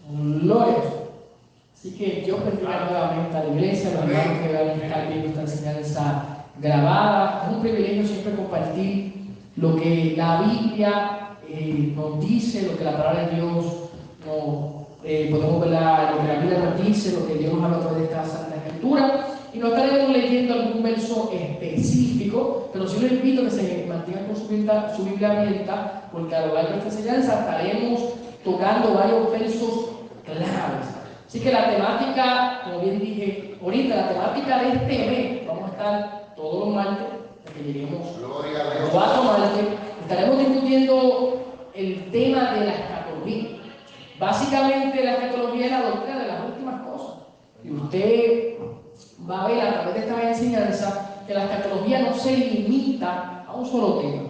Gloria a Dios. Así que Dios bendiga nuevamente a la iglesia, los hermanos que van a estar viendo esta enseñanza grabada. Es un privilegio siempre compartir lo que la Biblia nos dice, lo que la palabra de Dios nos podemos ver, lo que la Biblia nos dice, lo que Dios nos habla a través de esta Santa Escritura. Y no estaremos leyendo algún verso específico, pero sí los invito a que se mantengan con su Biblia abierta, porque a lo largo de esta enseñanza estaremos tocando varios versos claves. Así que la temática, como bien dije ahorita, la temática de este mes, vamos a estar todos los martes, hasta que lleguemos a los 4 martes, estaremos discutiendo el tema de la escatología. Básicamente la escatología es la doctrina de las últimas cosas. Y usted va a ver a través de esta enseñanza que la escatología no se limita a un solo tema.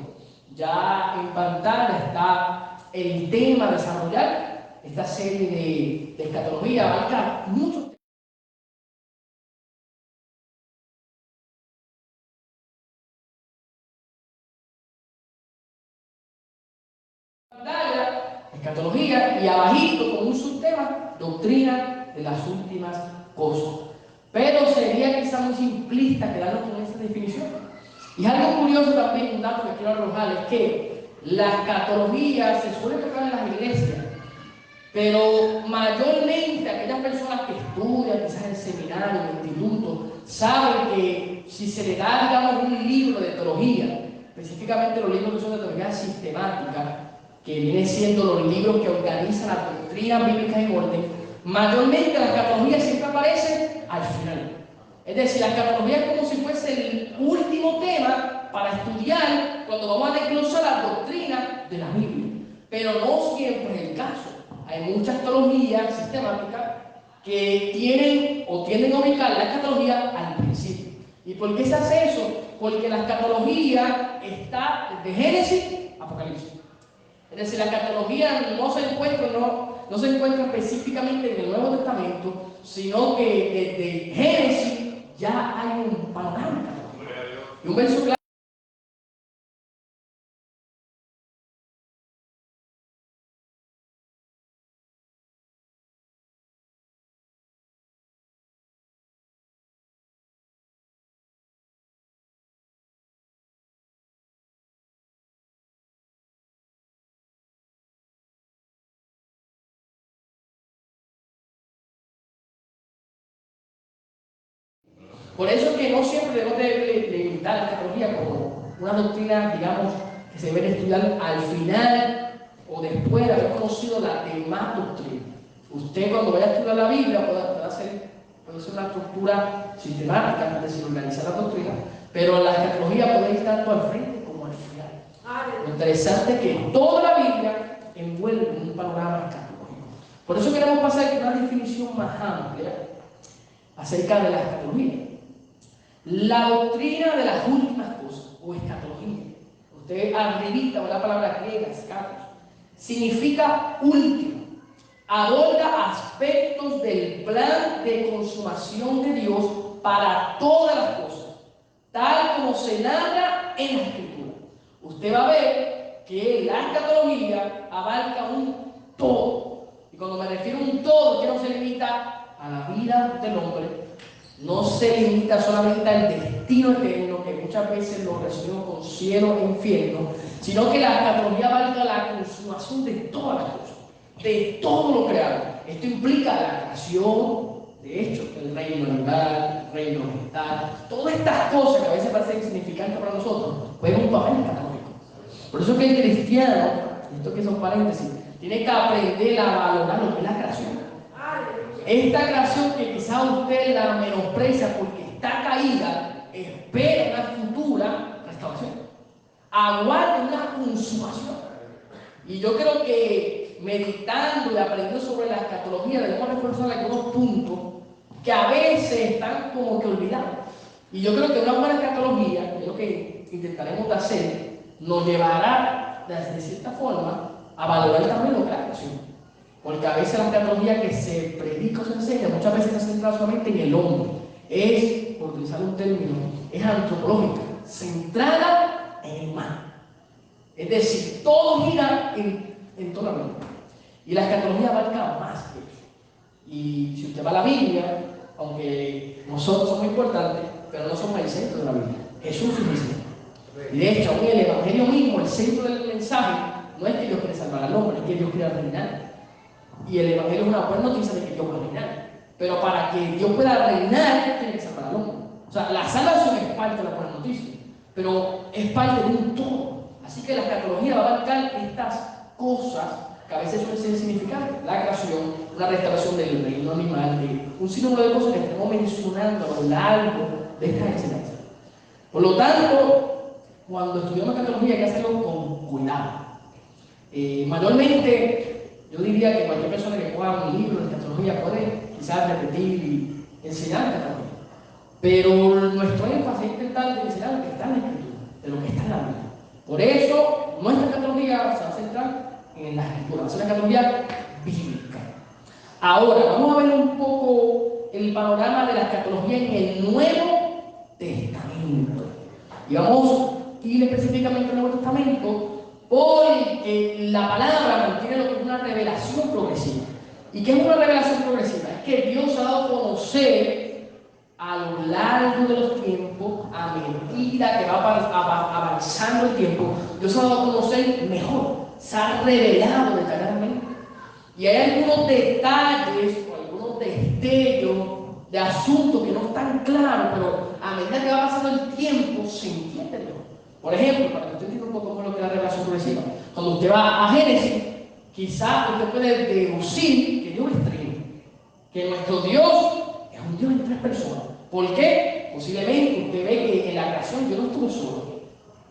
Ya en pantalla está el tema a desarrollar. Esta serie de escatología abarca muchos temas. Escatología y abajito con un subtema, doctrina de las últimas cosas. Pero sería quizá muy simplista quedarnos con esta definición. Y algo curioso también, un dato que quiero arrojar, es que la escatología se suele tocar en las iglesias, pero mayormente aquellas personas que estudian, quizás en seminario, en instituto, saben que si se le da, digamos, un libro de teología, específicamente los libros que son de teología sistemática, que vienen siendo los libros que organizan las doctrinas bíblicas en orden, mayormente la escatología siempre aparece al final. Es decir, la escatología es como si fuese el último tema para estudiar cuando vamos a desglosar las doctrinas de la Biblia. Pero no siempre es el caso. Hay muchas teologías sistemáticas que tienen o tienden a ubicar la escatología al principio. ¿Y por qué se hace eso? Porque la escatología está desde Génesis a Apocalipsis. Es decir, la escatología no se encuentra específicamente en el Nuevo Testamento, sino que desde Génesis ya hay un panorama. Y un verso claro. Por eso es que no siempre debemos de limitar la escatología como una doctrina, digamos, que se debe estudiar al final o después de haber conocido las demás doctrinas. Usted cuando vaya a estudiar la Biblia puede hacer una estructura sistemática, es decir, organizar la doctrina, pero la escatología puede ir tanto al frente como al final. Lo interesante es que toda la Biblia envuelve un panorama escatológico. Por eso queremos pasar a una definición más amplia acerca de la escatología. La doctrina de las últimas cosas, o escatología. Usted arribita la palabra griega, escatos, significa último. Aborda aspectos del plan de consumación de Dios para todas las cosas, tal como se narra en la Escritura. Usted va a ver que la escatología abarca un todo. Y cuando me refiero a un todo, que no se limita a la vida del hombre, no se limita solamente al destino eterno, que muchas veces lo relacionamos con cielo e infierno, sino que la escatología abarca la consumación de todas las cosas, de todo lo creado. Esto implica la creación, de hecho, el reino animal, el reino vegetal, todas estas cosas que a veces parecen insignificantes para nosotros, juegan un papel escatológico. Por eso que el cristiano, esto que son paréntesis, tiene que aprender a valorar lo que es la creación. Esta creación que quizá usted la menosprecia porque está caída, espera una futura restauración. Aguarde una consumación. Y yo creo que meditando y aprendiendo sobre la escatología debemos reforzar algunos puntos que a veces están como que olvidados. Y yo creo que una buena escatología, que es lo que intentaremos de hacer, nos llevará de cierta forma a valorar también lo que es la creación. Porque a veces la escatología que se predica o se enseña muchas veces se centra solamente en el hombre. Es, por utilizar un término, es antropológica, centrada en el humano. Es decir, todo gira en torno al hombre. Y la escatología abarca más que eso. Y si usted va a la Biblia, aunque nosotros somos importantes, pero no somos el centro de la Biblia. Jesús es el centro. Y de hecho, aún el Evangelio mismo, el centro del mensaje, no es que Dios quiere salvar al hombre, es que Dios quiere reinar. Y el Evangelio es una buena noticia de que Dios va a reinar. Pero para que Dios pueda reinar, Dios tiene que salvar al hombre. O sea, la salvación es parte de la buena noticia, pero es parte de un todo. Así que la escatología va a abarcar estas cosas que a veces suelen ser significadas: la creación, una restauración del reino animal, un sinnúmero de cosas que estamos mencionando a lo largo de estas enseñanzas. Por lo tanto, cuando estudiamos escatología hay que hacerlo con cuidado. Mayormente, yo diría que cualquier persona que coja un libro de escatología puede quizás repetir y enseñar escatología. Pero nuestro énfasis es intentar enseñar lo que está en la Escritura, de lo que está en la Biblia. Por eso, nuestra escatología se va a centrar en la Escritura, va a ser una escatología bíblica. Ahora, vamos a ver un poco el panorama de la escatología en el Nuevo Testamento. Y vamos a ir específicamente al Nuevo Testamento porque la palabra mantiene lo que es una revelación progresiva. ¿Y qué es una revelación progresiva? Es que Dios ha dado a conocer a lo largo de los tiempos, a medida que va avanzando el tiempo, Dios ha dado a conocer mejor, se ha revelado detalladamente. Y hay algunos detalles o algunos destellos de asuntos que no están claros, pero a medida que va pasando el tiempo se entiende mejor. Por ejemplo, para que usted entienda un poco cómo es lo que es la revelación progresiva, cuando usted va a Génesis, quizás usted puede deducir que Dios es trino, que nuestro Dios es un Dios en tres personas. ¿Por qué? Posiblemente usted ve que en la creación Dios no estuvo solo,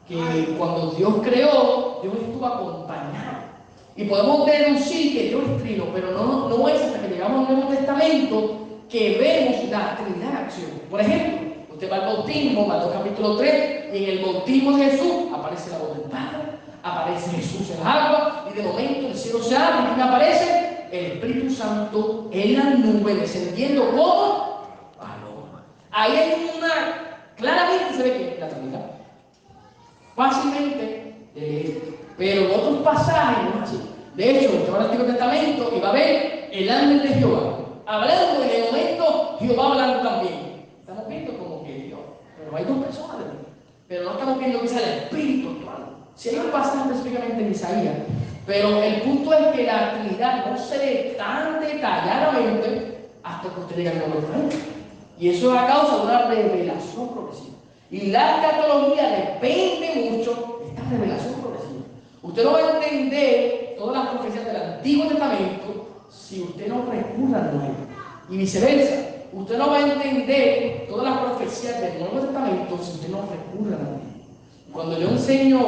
que cuando Dios creó, Dios estuvo acompañado. Y podemos deducir que Dios es trino, pero no es hasta que llegamos al Nuevo Testamento que vemos la Trinidad en acción. Por ejemplo, usted va al bautismo, Mateo capítulo 3, y en el bautismo de Jesús aparece la voz del Padre, aparece Jesús en el agua, y de momento el cielo se abre, y ¿quién aparece? El Espíritu Santo en la nube, descendiendo como paloma. Ahí hay claramente se ve que la Trinidad. Fácilmente de leer. Pero en otros pasajes no es así. De hecho, usted va al Antiguo Testamento y va a ver el ángel de Jehová hablando, y en el momento Jehová hablando también. Estamos viendo como que Dios, pero hay dos personas de Dios. Pero no estamos viendo que sea el Espíritu actuando. Si hay un pasaje específicamente en Isaías, pero el punto es que la Trinidad no se ve tan detalladamente hasta que usted llega al Nuevo Testamento. Y eso es a causa de una revelación progresiva. Y la escatología depende mucho de esta revelación progresiva. Usted no va a entender todas las profecías del Antiguo Testamento si usted no recurre al Nuevo. Y viceversa, usted no va a entender todas las profecías del Nuevo Testamento si usted no recurre al Antiguo. Cuando yo enseño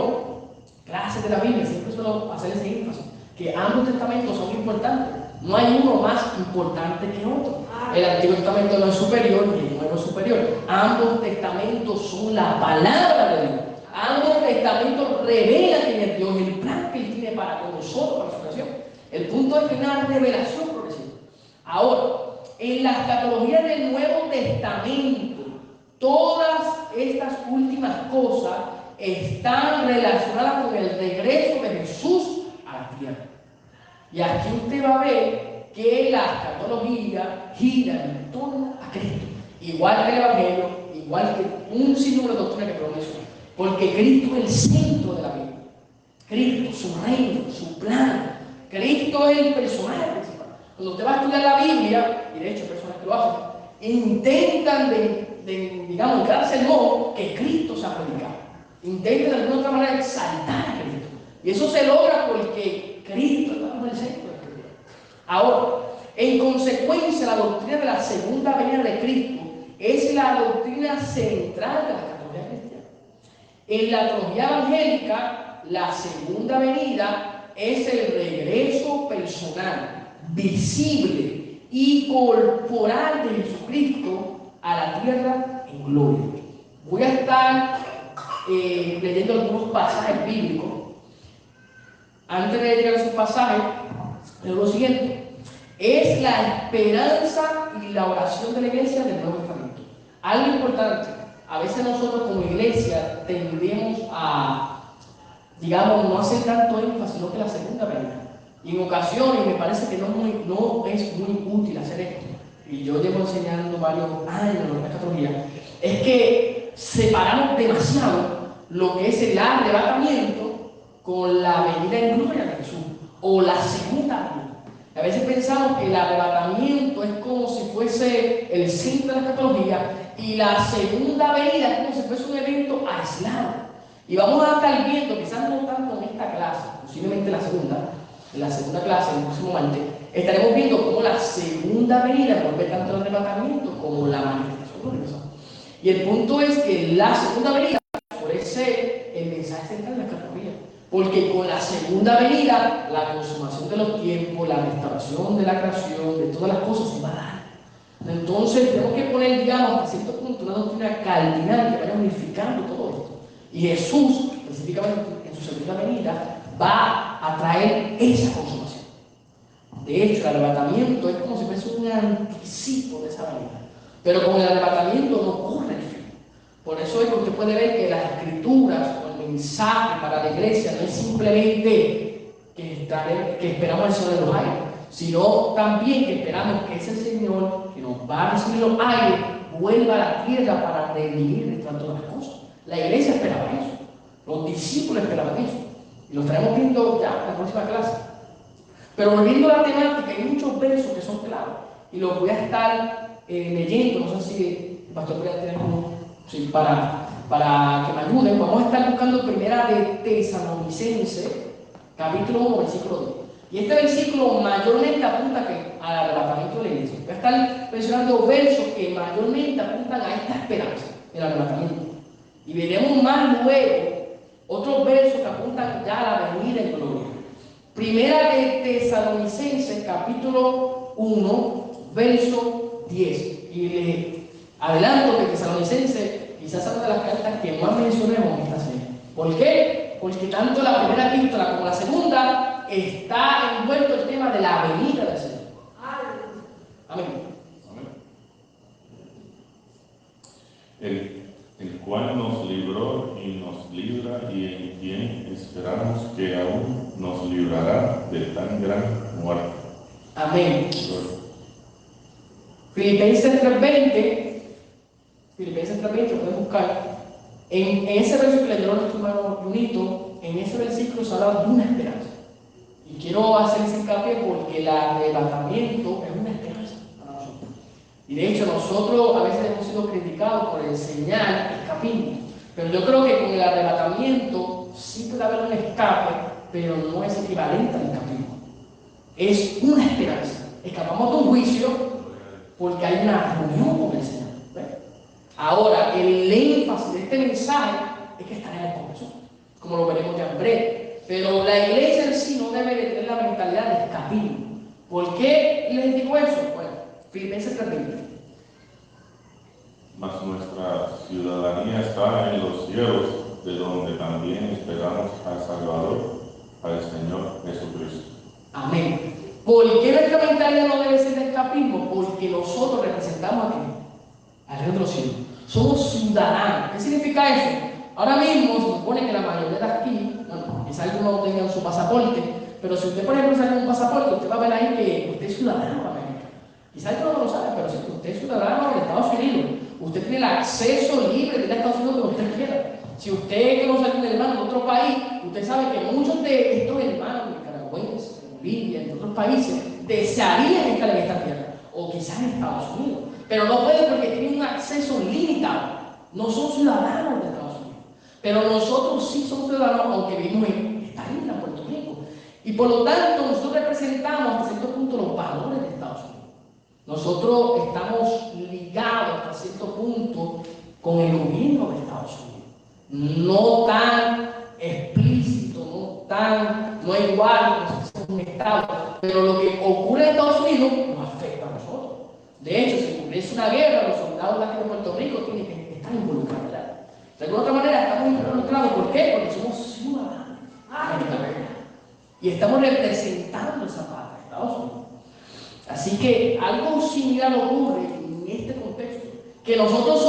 clases de la Biblia, siempre suelo hacer ese énfasis, que ambos testamentos son importantes. No hay uno más importante que otro. El Antiguo Testamento no es superior y el Nuevo es superior. Ambos testamentos son la palabra de Dios. Ambos testamentos revelan quién es Dios y el plan que Él tiene para con nosotros, para su creación. El punto es que es una revelación progresiva. Ahora, en la escatología del Nuevo Testamento, todas estas últimas cosas están relacionadas con el regreso de Jesús a la tierra. Y aquí usted va a ver que la escatología gira en torno a Cristo. Igual que el Evangelio, igual que un sinnúmero de doctrinas que podemos mencionar. Porque Cristo es el centro de la Biblia. Cristo, su reino, su plan. Cristo es el personaje principal. Cuando usted va a estudiar la Biblia, y de hecho personas que lo hacen, intentan digamos, en cada sermón que Cristo se ha predicado. Intentan de alguna otra manera exaltar a Cristo. Y eso se logra porque Cristo está en el centro de la Escritura. Ahora, en consecuencia, la doctrina de la segunda venida de Cristo es la doctrina central de la escatología cristiana. En la teología evangélica, la segunda venida es el regreso personal, visible y corporal de Jesucristo a la tierra en gloria. Voy a estar leyendo algunos pasajes bíblicos. Antes de llegar a esos pasajes, leo lo siguiente. Es la esperanza y la oración de la iglesia del Nuevo Testamento. Algo importante. A veces nosotros como iglesia tendemos a, digamos, no hacer tanto énfasis, sino que la segunda venida. Y en ocasiones me parece que no es muy útil hacer esto. Y yo llevo enseñando varios años en la escatología. Es que separamos demasiado lo que es el arrebatamiento con la venida en gloria de Jesús o la segunda venida. A veces pensamos que el arrebatamiento es como si fuese el centro de la escatología y la segunda venida es como si fuese un evento aislado. Y vamos a estar viendo, quizás no tanto en esta clase, posiblemente en la segunda clase, el próximo martes, estaremos viendo cómo la segunda venida envuelve tanto el arrebatamiento como la manifestación gloriosa. Y el punto es que la segunda venida puede ser el mensaje central de la escatología. Porque con la segunda venida, la consumación de los tiempos, la restauración de la creación, de todas las cosas se va a dar. Entonces tenemos que poner, digamos, a cierto punto, una doctrina cardinal que vaya unificando todo esto. Y Jesús, específicamente en su segunda venida, va a traer esa consumación. De hecho, el arrebatamiento es como si fuese un anticipo de esa venida. Pero con el arrebatamiento no ocurre el fin. Por eso es que usted puede ver que las escrituras o el mensaje para la iglesia no es simplemente que esperamos al Señor de los aires, sino también que esperamos que ese Señor que nos va a recibir los aires vuelva a la tierra para redimir de todas las cosas. La iglesia esperaba eso, los discípulos esperaban eso, y lo estaremos viendo ya en la próxima clase. Pero volviendo a la temática, hay muchos versos que son claros, y los voy a estar leyendo. No sé si el pastor puede tener uno para que me ayuden. Vamos a estar buscando primera de Tesalonicenses, capítulo 1, versículo 10. Y este versículo mayormente apunta al arrebatamiento de la iglesia. Voy a estar mencionando versos que mayormente apuntan a esta esperanza, el arrebatamiento. Y veremos más luego otros versos que apuntan ya a la venida en gloria. Primera de Tesalonicenses, capítulo 1, verso 10. Y le adelanto que Tesalonicenses quizás es una de las cartas que más mencionemos en esta serie. ¿Por qué? Porque tanto la primera epístola como la segunda está envuelto el tema de la venida del Señor. Amén. El cual nos libró y nos libra, y en quien esperamos que aún nos librará de tan gran muerte. Amén. Filipenses 3:20, pueden buscar. En ese versículo que le dio nuestro hermano Junito, en ese versículo se habla de una esperanza. Y quiero hacer ese hincapié porque el arrebatamiento es una esperanza para nosotros. Y de hecho nosotros a veces hemos sido criticados por enseñar escapismo. Pero yo creo que con el arrebatamiento sí puede haber un escape, pero no es equivalente al escapismo. Es una esperanza. Escapamos de un juicio porque hay una reunión con el Señor. ¿Ves? Ahora, el énfasis de este mensaje es que estaremos con Jesús, como lo veremos ya en breve. Pero la iglesia en sí no debe de tener la mentalidad de escapismo. ¿Por qué les digo eso? Bueno, Filipenses 3:20. Mas nuestra ciudadanía está en los cielos, de donde también esperamos al Salvador, al Señor Jesucristo. Amén. ¿Por qué nuestra mentalidad no debe ser de escapismo? Porque nosotros representamos a quién? Al Rey de los cielos. Somos ciudadanos. ¿Qué significa eso? Ahora mismo se supone que la mayoría de aquí, bueno, quizás algunos no tengan su pasaporte, pero si usted, por ejemplo, saca un pasaporte, usted va a ver ahí que usted es ciudadano de América. Quizás algunos no lo saben, pero si usted es ciudadano de Estados Unidos, usted tiene el acceso libre de ir a Estados Unidos donde usted quiera. Si usted conoce a algún hermano de otro país, usted sabe que muchos de estos hermanos nicaragüenses, de Bolivia, de otros países, desearían estar en esta tierra, o quizás en Estados Unidos, pero no pueden porque tienen un acceso limitado. No son ciudadanos de Estados Unidos, pero nosotros sí somos ciudadanos, aunque vivimos en esta isla, Puerto Rico. Y por lo tanto, nosotros representamos hasta cierto punto los valores de Estados Unidos. Nosotros estamos ligados hasta cierto punto con el gobierno de Estados Unidos. No tan explícito, no es igual, no somos un Estado, pero lo que ocurre en Estados Unidos nos afecta a nosotros. De hecho, si ocurriese una guerra, los soldados de aquí de Puerto Rico tienen que estar involucrados. De alguna otra manera estamos involucrados. ¿Por qué? Porque somos ciudadanos americanos y estamos representando esa parte de Estados Unidos. Así que algo similar ocurre en este contexto. Que nosotros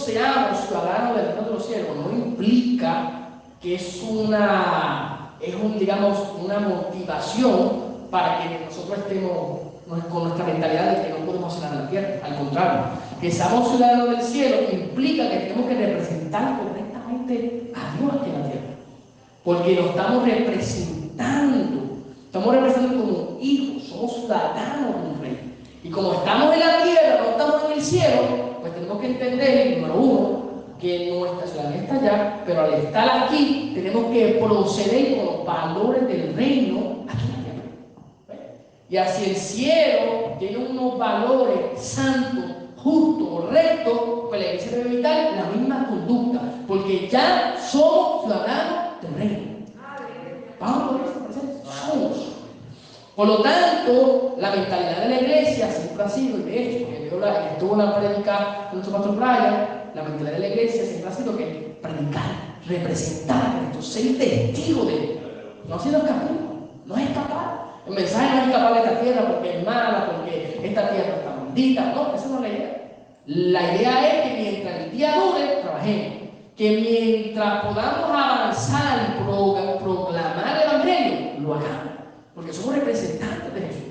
seamos ciudadanos del reino de los cielos no implica que es una es digamos, una motivación para que nosotros estemos con nuestra mentalidad de que no podemos hacer nada en la tierra. Al contrario, que seamos ciudadanos del cielo implica que tenemos que representar correctamente a Dios aquí en la tierra. Porque lo estamos representando como hijos, somos ciudadanos de un rey. Y como estamos en la tierra, no estamos en el cielo, pues tenemos que entender, número uno, que nuestra ciudadanía está allá, pero al estar aquí tenemos que proceder con los valores del reino aquí en la tierra. Y hacia el cielo tiene unos valores santos, justos, rectos, pues la iglesia debe evitar la misma conducta, porque ya somos ciudadanos del reino. Vamos a ver, somos. Por lo tanto, la mentalidad de la iglesia siempre ha sido, y de hecho, que estuvo en la prédica de nuestro pastor Brian, la mentalidad de la iglesia siempre ha sido que predicar, representar, ser testigo de Él. No ha sido escapar, no es escapar. El mensaje no es escapar de esta tierra porque es mala, porque esta tierra está maldita. No, esa no es la idea. La idea es que mientras el día dure, trabajemos. Que mientras podamos avanzar y proclamar el evangelio, lo hagamos. Porque somos representantes de Jesús.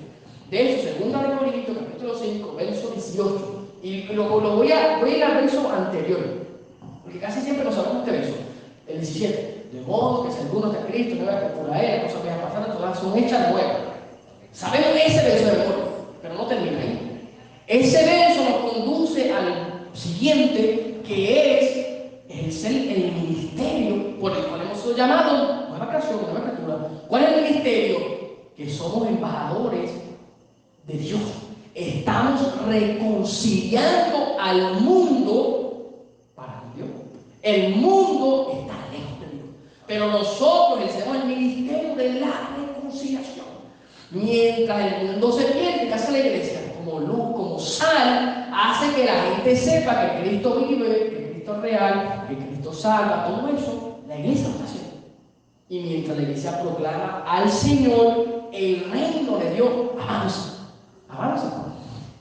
De hecho, 2 Corintios, capítulo 5, verso 18. Y voy a ir al verso anterior. Porque casi siempre nos hablamos de verso. El 17. De modo que si alguno está en Cristo, nueva criatura es, las cosas que han pasado, todas son hechas nuevas. Sabemos ese verso de memoria, pero no termina ahí. Ese verso nos conduce al siguiente, que es el ministerio por el cual hemos sido llamados nueva creación, nueva criatura. ¿Cuál es el ministerio? Que somos embajadores de Dios. Estamos reconciliando al mundo para Dios. El mundo está lejos de Dios, pero nosotros ejercemos el ministerio de la reconciliación. Mientras el mundo se pierde, ¿qué hace la iglesia? Como luz, como sal, hace que la gente sepa que Cristo vive, que Cristo es real, que Cristo salva, todo eso, la iglesia lo está haciendo. Y mientras la iglesia proclama al Señor, el reino de Dios avanza.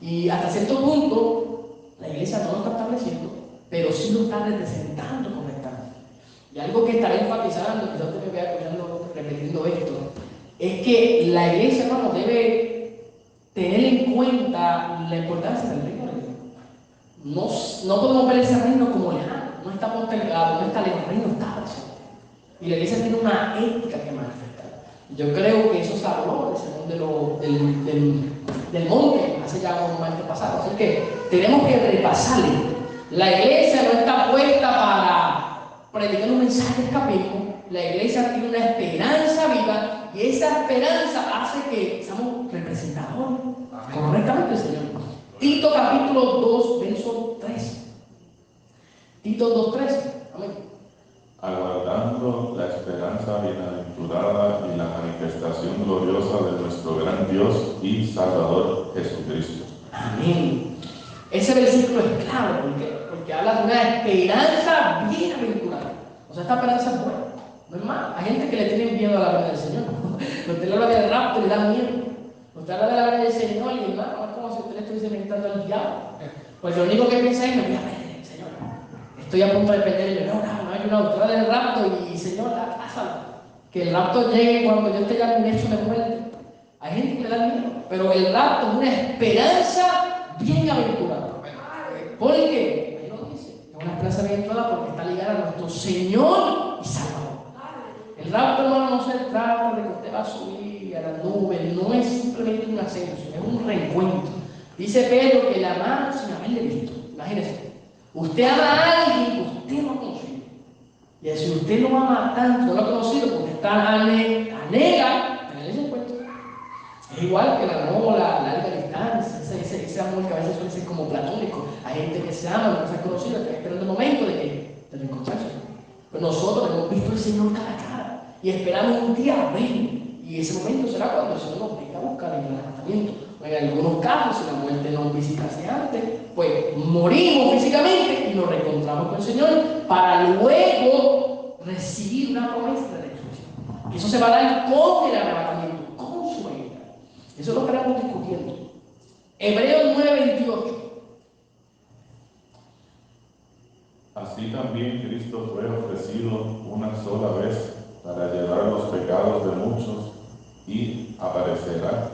Y hasta cierto punto, la iglesia no lo está estableciendo, pero sí lo está representando correctamente. Y algo que estaré enfatizando, quizás usted me vea repitiendo esto, es que la iglesia, hermano, debe tener en cuenta la importancia del reino de Dios. No podemos ver ese reino como lejano, no está postergado, no está lejos, el reino está presente. Y la iglesia tiene una ética que manifestar. Yo creo que eso se habló del monte hace ya un momento pasado. Así que tenemos que repasarle. La iglesia no está puesta para predicar un mensaje de escapismo. La iglesia tiene una esperanza viva y esa esperanza hace que seamos representadores correctamente, Señor. Tito capítulo 2, verso 3. Tito 2, 3. Amén. Aguardando la esperanza bienaventurada y la manifestación gloriosa de nuestro gran Dios y Salvador Jesucristo. Amén. Ese versículo es clave, ¿por qué? Porque habla de una esperanza bienaventurada. O sea, esta esperanza es buena, no es mala. Hay gente que le tiene miedo a la verdad del Señor. Usted le habla del rapto y le da miedo. Usted habla de la verdad del Señor y hermano, es como si usted le estuviese inventando al diablo. Pues lo único que piensa es, me voy a perder, Señor. Estoy a punto de perder, no hay una autora del rapto y Señor, pásalo. Que el rapto llegue cuando yo esté ya en hecho de muerte. Hay gente que le da miedo, pero el rapto es una esperanza bienaventurada. ¿Por qué? Ahí lo dice. Es una esperanza bienaventurada porque está ligada a nuestro Señor y Salvador. El rapto, hermano, no se trata de que usted va a subir a las nubes, no es simplemente un ascenso, es un reencuentro. Dice Pedro que la amamos sin haberle visto. Imagínese. Usted ama a alguien que usted no ha conocido. Y si usted lo ama tanto, no lo ha conocido, porque está anhela tener ese encuentro. Es igual que el amor, la larga distancia, ese amor que a veces suele ser como platónico. Hay gente que se ama, no se ha conocido, está esperando el momento de encontrarse. Pero nosotros hemos visto al Señor cara a cara y esperamos un día verlo. Y ese momento será cuando el Señor nos venga a buscar en el arrebatamiento. O en algunos casos, si la muerte nos visitase antes, pues morimos físicamente y nos reencontramos con el Señor para luego recibir una promesa de resurrección. Y eso se va a dar con el arrebatamiento, con su venida. Eso es lo que estamos discutiendo. Hebreos 9:28. Así también Cristo fue ofrecido una sola vez para llevar los pecados de muchos y aparecerá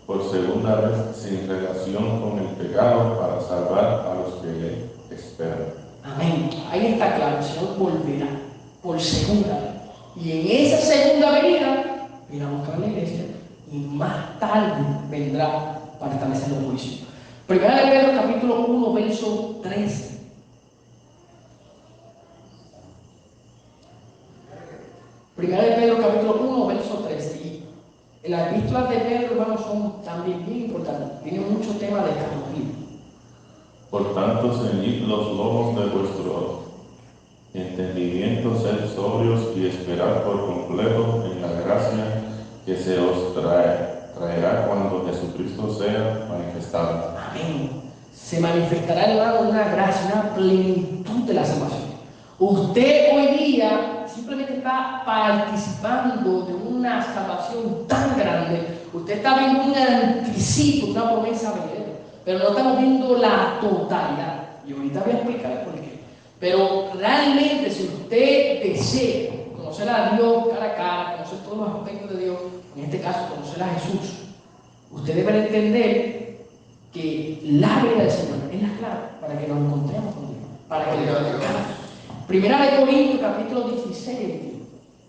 por segunda vez sin relación con el pecado para salvar a los que le esperan. Amén. Ahí está claro, el Señor volverá por segunda vez. Y en esa segunda venida, irá a buscar a la iglesia y más tarde vendrá para establecer los juicios. Primera de Pedro, capítulo 1, verso 13. Primera de Pedro, capítulo 1, verso 13. Y las epístolas de Pedro, hermanos, son también bien importantes. Tienen mucho tema de escatología. Por tanto, ceñid los lomos de vuestro entendimiento, sed sobrios y esperad por completo en la gracia que se os traerá cuando Jesucristo sea manifestado. Amén. Se manifestará, hermano, una gracia, una plenitud de la salvación. Usted hoy día simplemente está participando de una salvación tan grande. Usted está viendo un anticipo, una promesa venidera, pero no estamos viendo la totalidad. Y ahorita voy a explicar por qué. Pero realmente, si usted desea conocer a Dios cara a cara, conocer todos los aspectos de Dios, en este caso conocer a Jesús, usted debe entender que la venida del Señor es la clave para que nos encontremos con Dios, para que le conozcamos. Primera de Corintios, capítulo 16.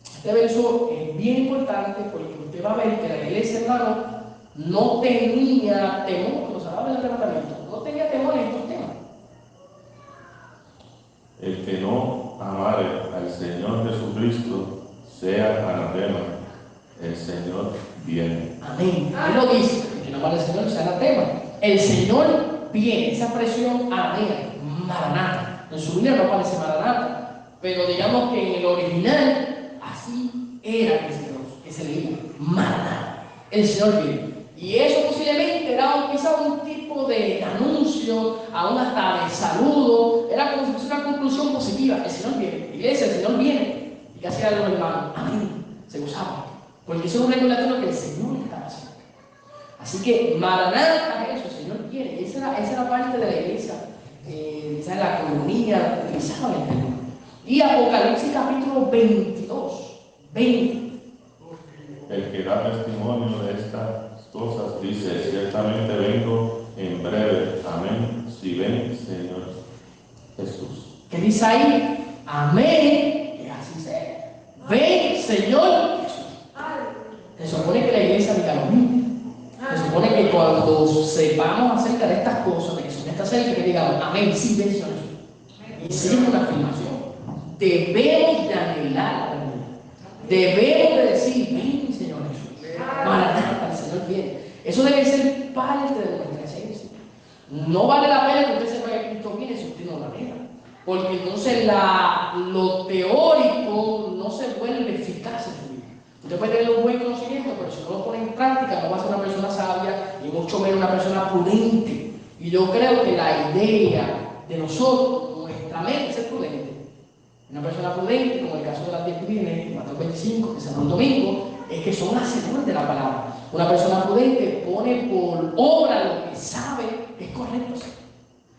Este verso es bien importante porque usted va a ver que la iglesia, hermano, no tenía temor cuando se hablaba del arrebatamiento, no tenía temor en estos temas. El que no amare al Señor Jesucristo sea anatema. El Señor viene. Amén. Él lo dice, el que no amare al Señor sea anatema. El Señor viene. Esa expresión amén, maranata. En su Biblia no aparece maranata, pero digamos que en el original así era que se leía, maranata. El Señor viene. Y eso posiblemente era quizá un tipo de anuncio, aún hasta de saludo, era como si fuese una conclusión positiva. El Señor viene, iglesia, el Señor viene. ¿Y qué hacían los hermanos? Amén, se gozaban, porque eso es un recordatorio que el Señor estaba haciendo. Así que Maranatha es eso, el Señor viene. Y esa era parte de la iglesia, esa era la comunidad que utilizaba el término. Y Apocalipsis capítulo 22, 20. El que da testimonio de estas cosas dice: ciertamente vengo en breve. Amén. Si ven, Señor Jesús. ¿Qué dice ahí? Amén. Que así sea. Ven, Señor Jesús. Se supone que la iglesia diga lo mismo. Se supone que cuando sepamos acerca de estas cosas, de que Jesús está cerca, que digamos amén, sí, ven, Señor Jesús. Y sí es una afirmación. Debemos de anhelar la verdad. Debemos de decir, ven, Señor Jesús. Maranatha, el Señor viene. Eso debe ser parte de nuestra esencia. No vale la pena que usted sepa que Cristo viene si usted no lo anhela. Porque entonces lo teórico no se vuelve eficaz en su vida. Usted puede tener un buen conocimiento, pero si no lo pone en práctica, no va a ser una persona sabia y mucho menos una persona prudente. Y yo creo que la idea de nosotros, nuestra mente, es ser prudente. Una persona prudente, como el caso de las 10 vírgenes, Mateo 25, que se llama el domingo, es que son hacedores de la palabra. Una persona prudente pone por obra lo que sabe que es correcto hacer.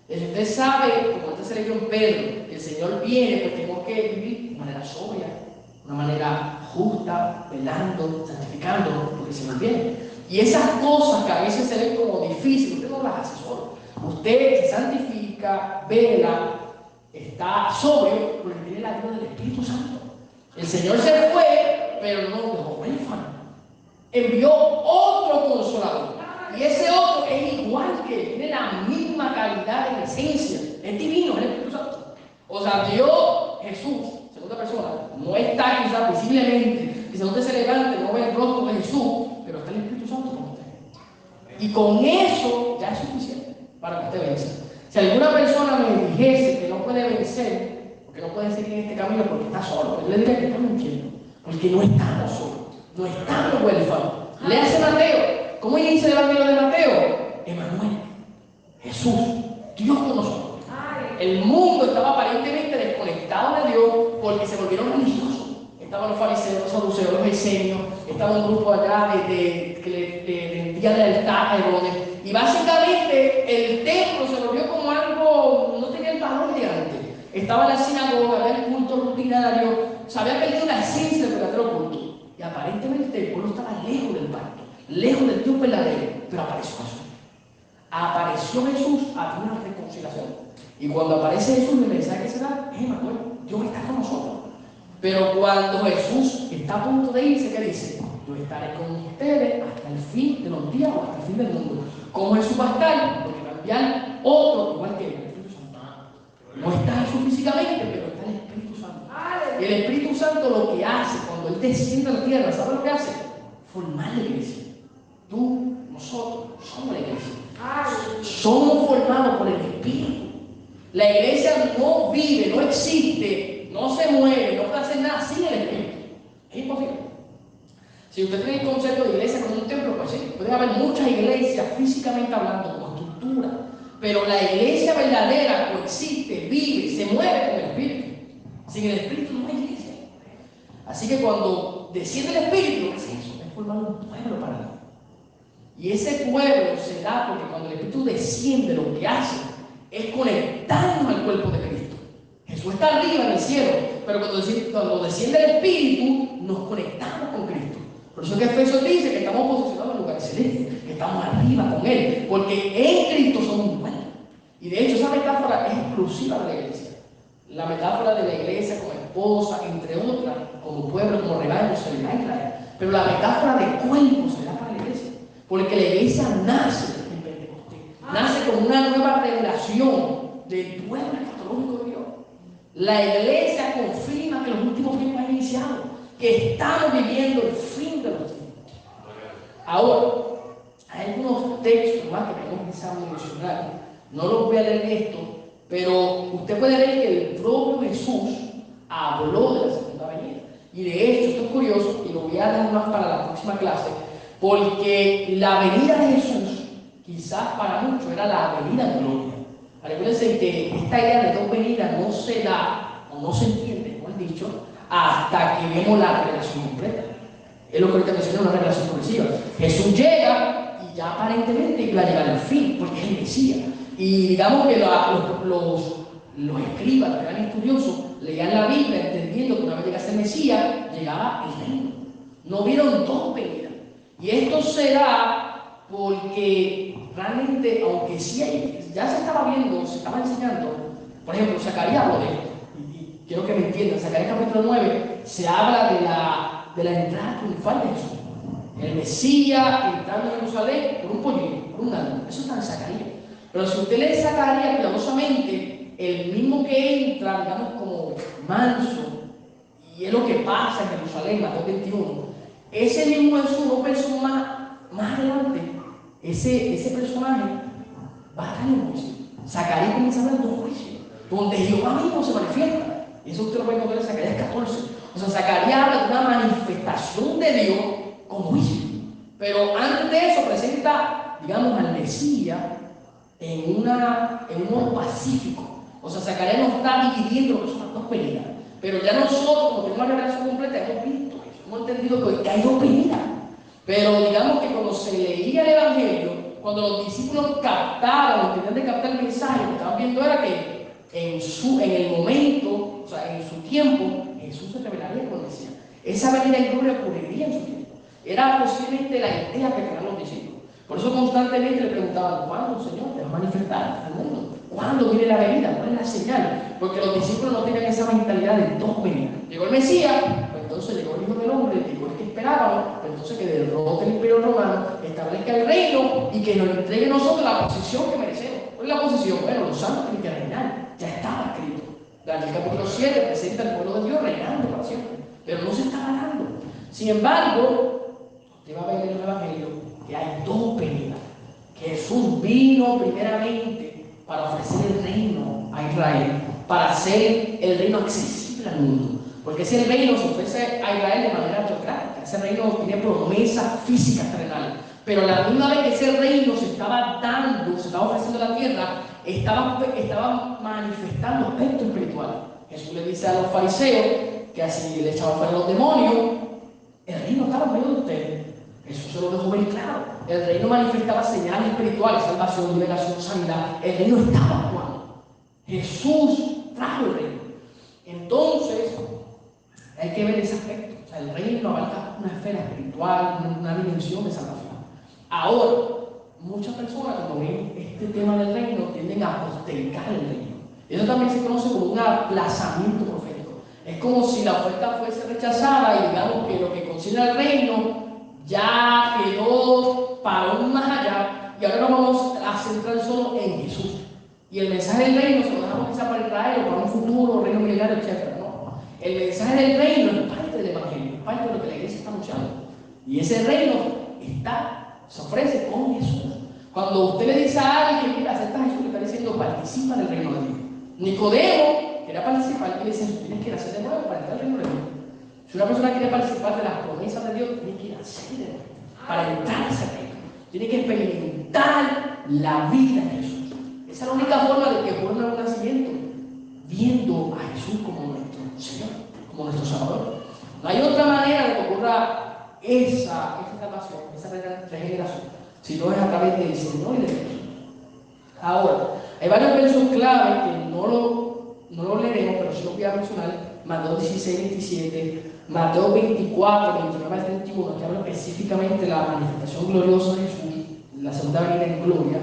Si usted sabe, como antes se leyó en Pedro, que el Señor viene, pues tenemos que vivir de manera sobria, de una manera justa, velando, santificando, porque el Señor viene. Y esas cosas que a veces se ven como difíciles, usted no las hace solo. Usted se santifica, vela, está sobrio, porque tiene la ayuda del Espíritu Santo. El Señor se fue, pero no nos dejó huérfanos. Envió otro consolador. Y ese otro es igual que él, tiene la misma calidad en esencia. Es divino, es el Espíritu Santo. O sea, Dios, Jesús, segunda persona, no está quizás visiblemente. Y si usted se levante, no ve el rostro de Jesús, pero está el Espíritu Santo con usted. Y con eso ya es suficiente para que usted venza. Si alguna persona me dijese que no puede vencer, porque no puede seguir en este camino porque está solo, yo le diría que está mintiendo. Porque no estamos solos, no estamos huérfanos. Léase Mateo. ¿Cómo inicia el Evangelio de Mateo? Emmanuel, Jesús, Dios con nosotros. El mundo estaba aparentemente desconectado de Dios porque se volvieron religiosos. Estaban los fariseos, los saduceos, los esenios, estaba un grupo allá que le vendía del altar a Herodes. Y básicamente el templo se volvió como algo, no tenía el valor de antes. Estaba la sinagoga, había el culto rutinario, se había perdido la esencia del verdadero culto. Y aparentemente el pueblo estaba lejos del pacto, lejos del Dios verdadero, pero apareció Jesús. Apareció Jesús, había una reconciliación. Y cuando aparece Jesús, el mensaje que se da es Emanuel, Dios está con nosotros. Pero cuando Jesús está a punto de irse, ¿qué dice? Yo estaré con ustedes hasta el fin de los días o hasta el fin del mundo. ¿Cómo Jesús va a estar? Porque va a enviar otro, igual que el Espíritu Santo. No está Jesús físicamente, pero está el Espíritu Santo. Y el Espíritu Santo lo que hace cuando Él desciende a la tierra, ¿sabe lo que hace? Formar la iglesia. Tú, nosotros, somos la iglesia. Somos formados por el Espíritu. La iglesia no vive, no existe, no se mueve, no puede hacer nada sin el Espíritu. Es imposible. Si usted tiene el concepto de iglesia como un templo, pues sí, puede haber muchas iglesias físicamente hablando, como estructura, pero la iglesia verdadera coexiste, vive, se mueve con el Espíritu. Sin el Espíritu no hay iglesia. Así que cuando desciende el Espíritu, ¿qué es eso? Es formar un pueblo para Dios. Y ese pueblo se da porque cuando el Espíritu desciende, lo que hace es conectarnos al cuerpo de Cristo. Jesús está arriba en el cielo, pero cuando desciende el Espíritu, nos conectamos con Cristo. Por eso que Efesios dice que estamos posicionados en lugares celestes, que estamos arriba con Él, porque en Cristo somos un pueblo. Y de hecho, esa metáfora es exclusiva de la iglesia. La metáfora de la iglesia como esposa, entre otras, como pueblo, como rebaño, se le da a Israel. Pero la metáfora de cuerpo se da para la iglesia, porque la iglesia nace en Pentecostés, nace con una nueva revelación del pueblo escatológico de Dios. La iglesia confirma que los últimos tiempos han iniciado, que estamos viviendo el fin de los tiempos. Ahora, hay algunos textos más que tenemos quizás mencionar. No los voy a leer esto, pero usted puede ver que el propio Jesús habló de la segunda venida. Y de hecho, esto es curioso, y lo voy a dejar más para la próxima clase, porque la venida de Jesús, quizás para muchos, era la venida de gloria. Recuérdense que esta idea de dos venidas no se da, o no se entiende, como he dicho, hasta que vemos la revelación completa. Es lo que ahorita mencioné, una revelación progresiva. Jesús llega y ya aparentemente iba a llegar al fin, porque es el Mesías. Y digamos que los escribas, los gran estudiosos, leían la Biblia entendiendo que una vez llegase el Mesías, llegaba el reino. No vieron dos venidas. Y esto se da porque realmente, aunque sí ya se estaba viendo, se estaba enseñando, por ejemplo, Zacarías habló de esto. Quiero que me entiendan, Zacarías capítulo 9 se habla de la entrada triunfal de Jesús. El Mesías entrando en Jerusalén por un pollino, por un asno. Eso está en Zacarías. Pero si usted lee Zacarías cuidadosamente, el mismo que entra, digamos, como manso, y es lo que pasa en Jerusalén, Mateo 21, ese mismo Jesús, no pensó más adelante, ese personaje va a estar en juicio. Zacarías comienza a hablar de un juicio, donde Jehová mismo se manifiesta. Y eso usted lo puede encontrar en Zacarías 14. O sea, Zacarías habla de una manifestación de Dios con juicio. Pero antes de eso presenta, digamos, al Mesías en un modo pacífico. O sea, Zacarías no está dividiendo lo que son las dos venidas. Pero ya nosotros, como tenemos la revelación completa, hemos visto eso. Hemos entendido que hay dos venidas. Pero digamos que cuando se leía el Evangelio, cuando los discípulos captaron, tenían de captar el mensaje, lo que estaban viendo era que en el momento, o sea, en su tiempo, Jesús se revelaría como Mesías. Esa venida en gloria ocurriría en su tiempo. Era posiblemente la idea que tenían los discípulos. Por eso constantemente le preguntaban, ¿cuándo, Señor, te vas a manifestar al mundo? ¿Cuándo viene la venida? ¿Cuál es la señal? Porque los discípulos no tenían esa mentalidad de dos venidas. Llegó el Mesías, pues entonces llegó el Hijo del Hombre, llegó el que esperábamos, pues entonces que derrote el Imperio Romano, establezca el reino y que nos entregue a nosotros la posición que merecemos. ¿Cuál es la posición? Bueno, los santos tienen que reinar. Ya estaba escrito. Daniel capítulo 7 presenta al pueblo de Dios reinando para siempre. Pero no se estaba dando. Sin embargo, usted va a ver en el Evangelio que hay dos venidas. Que Jesús vino primeramente para ofrecer el reino a Israel, para hacer el reino accesible al mundo. Porque ese reino se ofrece a Israel de manera teocrática. Ese reino tiene promesas físicas terrenales. Pero la misma vez que ese reino se estaba dando, se estaba ofreciendo a la tierra, estaba manifestando aspectos espirituales. Jesús le dice a los fariseos que así le echaban fuera los demonios, el reino estaba en medio de ustedes. Jesús se lo dejó bien claro. El reino manifestaba señales espirituales, salvación, liberación, sanidad. El reino estaba actuando. Jesús trajo el reino. Entonces, hay que ver ese aspecto. O sea, el reino abarca una esfera espiritual, una dimensión de salvación. Ahora, muchas personas cuando ven este tema del reino tienden a postergar el reino. Eso también se conoce como un aplazamiento profético. Es como si la oferta fuese rechazada y digamos que lo que considera el reino ya quedó para un más allá y ahora nos vamos a centrar solo en Jesús. Y el mensaje del reino se lo dejamos quizá para Israel o para un futuro reino milenario, etc. No. El mensaje del reino es parte del evangelio, es parte de lo que la iglesia está anunciando. Y ese reino se ofrece con Jesús. Cuando usted le dice a alguien, mira, acepta a Jesús, le está diciendo, participa del reino de Dios. Nicodemo quería participar y le dice, tienes que nacer de nuevo para entrar al reino de Dios. Si una persona quiere participar de las promesas de Dios, tiene que nacer de nuevo para entrar a ese reino. Tiene que experimentar la vida de Jesús. Esa es la única forma de que ocurra un nacimiento, viendo a Jesús como nuestro Señor, como nuestro Salvador. No hay otra manera de que ocurra esa salvación, esa regeneración, si no es a través del Señor y de Jesús. Ahora, hay varios versos clave que no lo leeremos, pero sí lo voy a mencionar. Mateo 16, 27, Mateo 24, 29 al 31, que habla específicamente de la manifestación gloriosa de Jesús, la segunda venida en gloria.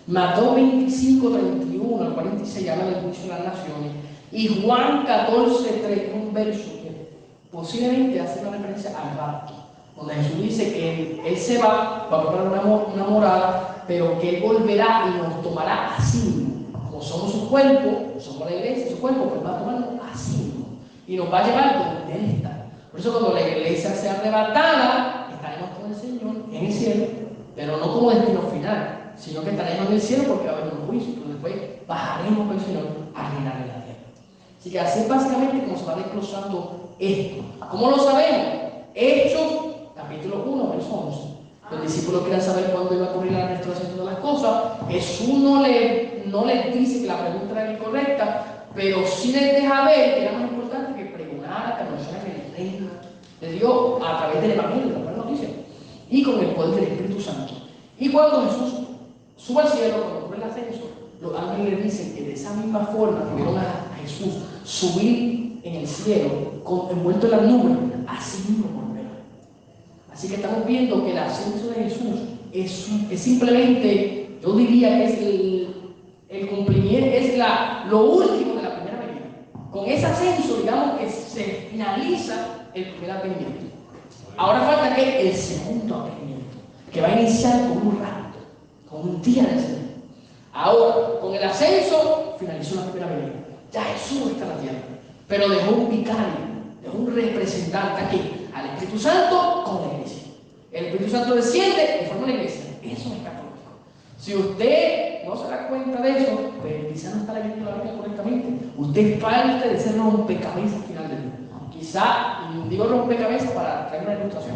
Mateo 25, 31 al 46 habla del juicio de las naciones. Y Juan 14, 3, un verso que posiblemente hace una referencia al rapto, donde Jesús dice que Él se va a preparar una morada, pero que Él volverá y nos tomará así mismo. Como somos su cuerpo, somos la iglesia, su cuerpo, pues va a tomarnos así mismo. Y nos va a llevar donde Él está. Por eso cuando la iglesia sea arrebatada, estaremos con el Señor en el cielo, pero no como destino final, sino que estaremos en el cielo porque va a haber un juicio, pero después bajaremos con el Señor a reinar en la tierra. Así que así es básicamente como se va desglosando esto. ¿Cómo lo sabemos? Hechos, capítulo 1, verso 11. Los discípulos querían saber cuándo iba a ocurrir la restauración de todas las cosas. Jesús no les dice que la pregunta era incorrecta, pero sí les deja ver que era más importante que pregonar, que anunciaran el reino de Dios a través del evangelio, de la buena noticia, y con el poder del Espíritu Santo. Y cuando Jesús sube al cielo, cuando ocurre el ascenso, los ángeles le dicen que de esa misma forma que vieron a Jesús subir en el cielo, envuelto en las nubes, así mismo volverá. Así que estamos viendo que el ascenso de Jesús es simplemente, yo diría que es el cumplimiento, es lo último de la primera venida. Con ese ascenso, digamos que se finaliza el primer advenimiento. Ahora falta que el segundo advenimiento, que va a iniciar con un rapto, con un día del Señor. Ahora, con el ascenso, finalizó la primera venida. Ya Jesús está en la tierra, pero dejó un vicario, dejó un representante aquí, al Espíritu Santo con la iglesia. El Espíritu Santo desciende y forma una iglesia. Eso es católico. Si usted no se da cuenta de eso, pues quizá no está leyendo la Biblia correctamente. Usted es parte de ese rompecabezas final del mundo. Quizá, y digo rompecabezas para traer una ilustración,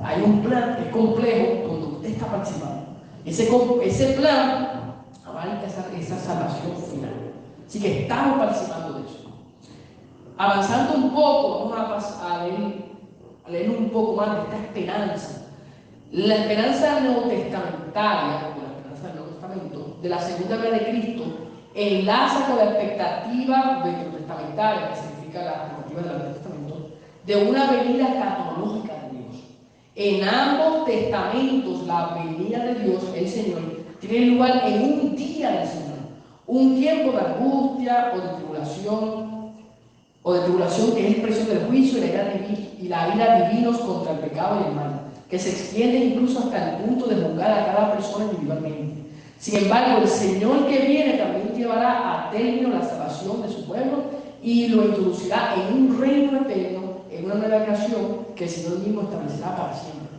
hay un plan que es complejo donde usted está participando. Ese plan abarca esa salvación final. Así que estamos participando de eso. Avanzando un poco, vamos a leer un poco más de esta esperanza. La esperanza neotestamentaria, o la esperanza del Nuevo Testamento, de la segunda venida de Cristo, enlaza con la expectativa veterotestamentaria, que significa la expectativa del Nuevo Testamento, de una venida escatológica de Dios. En ambos testamentos, la venida de Dios, el Señor, tiene lugar en un día del Señor, un tiempo de angustia o de tribulación que es expresión del juicio y la ira divinos contra el pecado y el mal, que se extiende incluso hasta el punto de juzgar a cada persona individualmente. Sin embargo, el Señor que viene también llevará a término la salvación de su pueblo y lo introducirá en un reino eterno, en una nueva creación que el Señor mismo establecerá para siempre.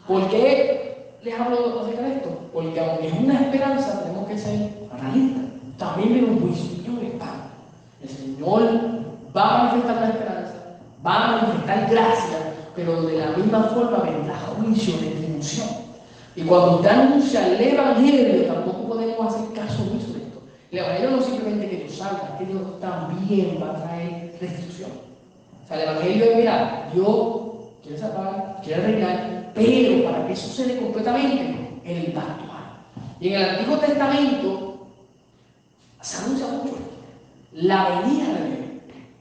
¿Por qué les hablo acerca de esto? Porque aunque es una esperanza, tenemos que ser realistas. También viene un juicio y un espanto. El Señor va a manifestar la esperanza, va a manifestar gracia, pero de la misma forma vendrá juicio, retribución. Y cuando usted anuncia el Evangelio, tampoco podemos hacer caso omiso de esto. El Evangelio no es simplemente que tú salgas, es que Dios también va a traer restitución. O sea, el Evangelio es, mira, Dios quiere salvar, quiere reinar, pero para que eso se dé completamente, Él va a actuar. Y en el Antiguo Testamento se anuncia mucho esto. La venida de Dios.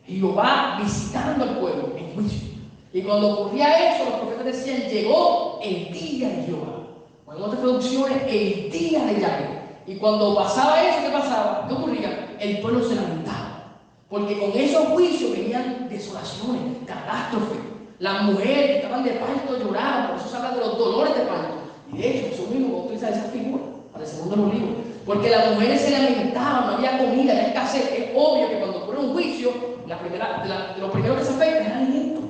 Jehová visitando al pueblo. En juicio. Y cuando ocurría eso, los profetas decían, llegó el día de Jehová. O en otras traducciones, el día de Yahvé. Y cuando pasaba eso, ¿qué pasaba? ¿Qué ocurría? El pueblo se lamentaba. Porque con esos juicios venían desolaciones, catástrofes. Las mujeres que estaban de parto lloraban, por eso se habla de los dolores de parto. Y de hecho, Jesús mismo utiliza esa figura para el segundo de los libros. Porque las mujeres se lamentaban, no había comida, había escasez. Es obvio que cuando ocurre un juicio, de lo primero que se afecta es el alimento.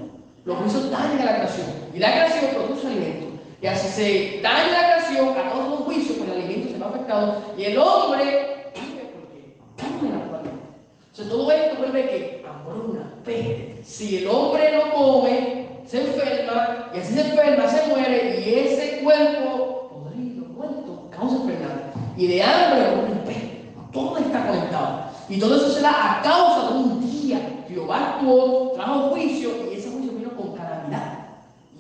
Los juicios dañan a la creación. Y la creación produce alimento. Y así se daña la creación, a todos los juicios, pues el alimento se va afectado. Y el hombre vive porque come naturalmente. Entonces todo esto vuelve que hambruna, peste. Si el hombre no come, se enferma, y así se enferma, se muere, y ese cuerpo podrido, muerto, causa enfermedad. Y de hambre ocurre peste. Todo está conectado. Y todo eso se da a causa de un día. Jehová actuó, trajo juicio, y ese juicio vino con calamidad.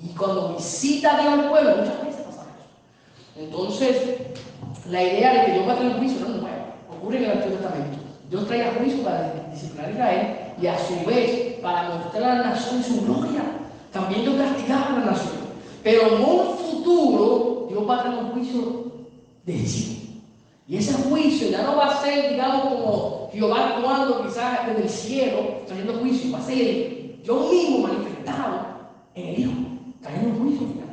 Y cuando visita a Dios al pueblo, muchas veces pasa eso. Entonces, la idea de que Dios va a traer juicio no es nueva. Ocurre en el Antiguo Testamento. Dios trae juicio para disciplinar a Israel y a su vez para mostrar a la nación su gloria. También Dios castigaba a la nación. Pero en un futuro, Dios va a traer un juicio decisivo. Y ese juicio ya no va a ser, digamos, como Jehová actuando quizás desde el cielo, trayendo juicio. Va a ser Dios mismo manifestado en el Hijo, trayendo un juicio final.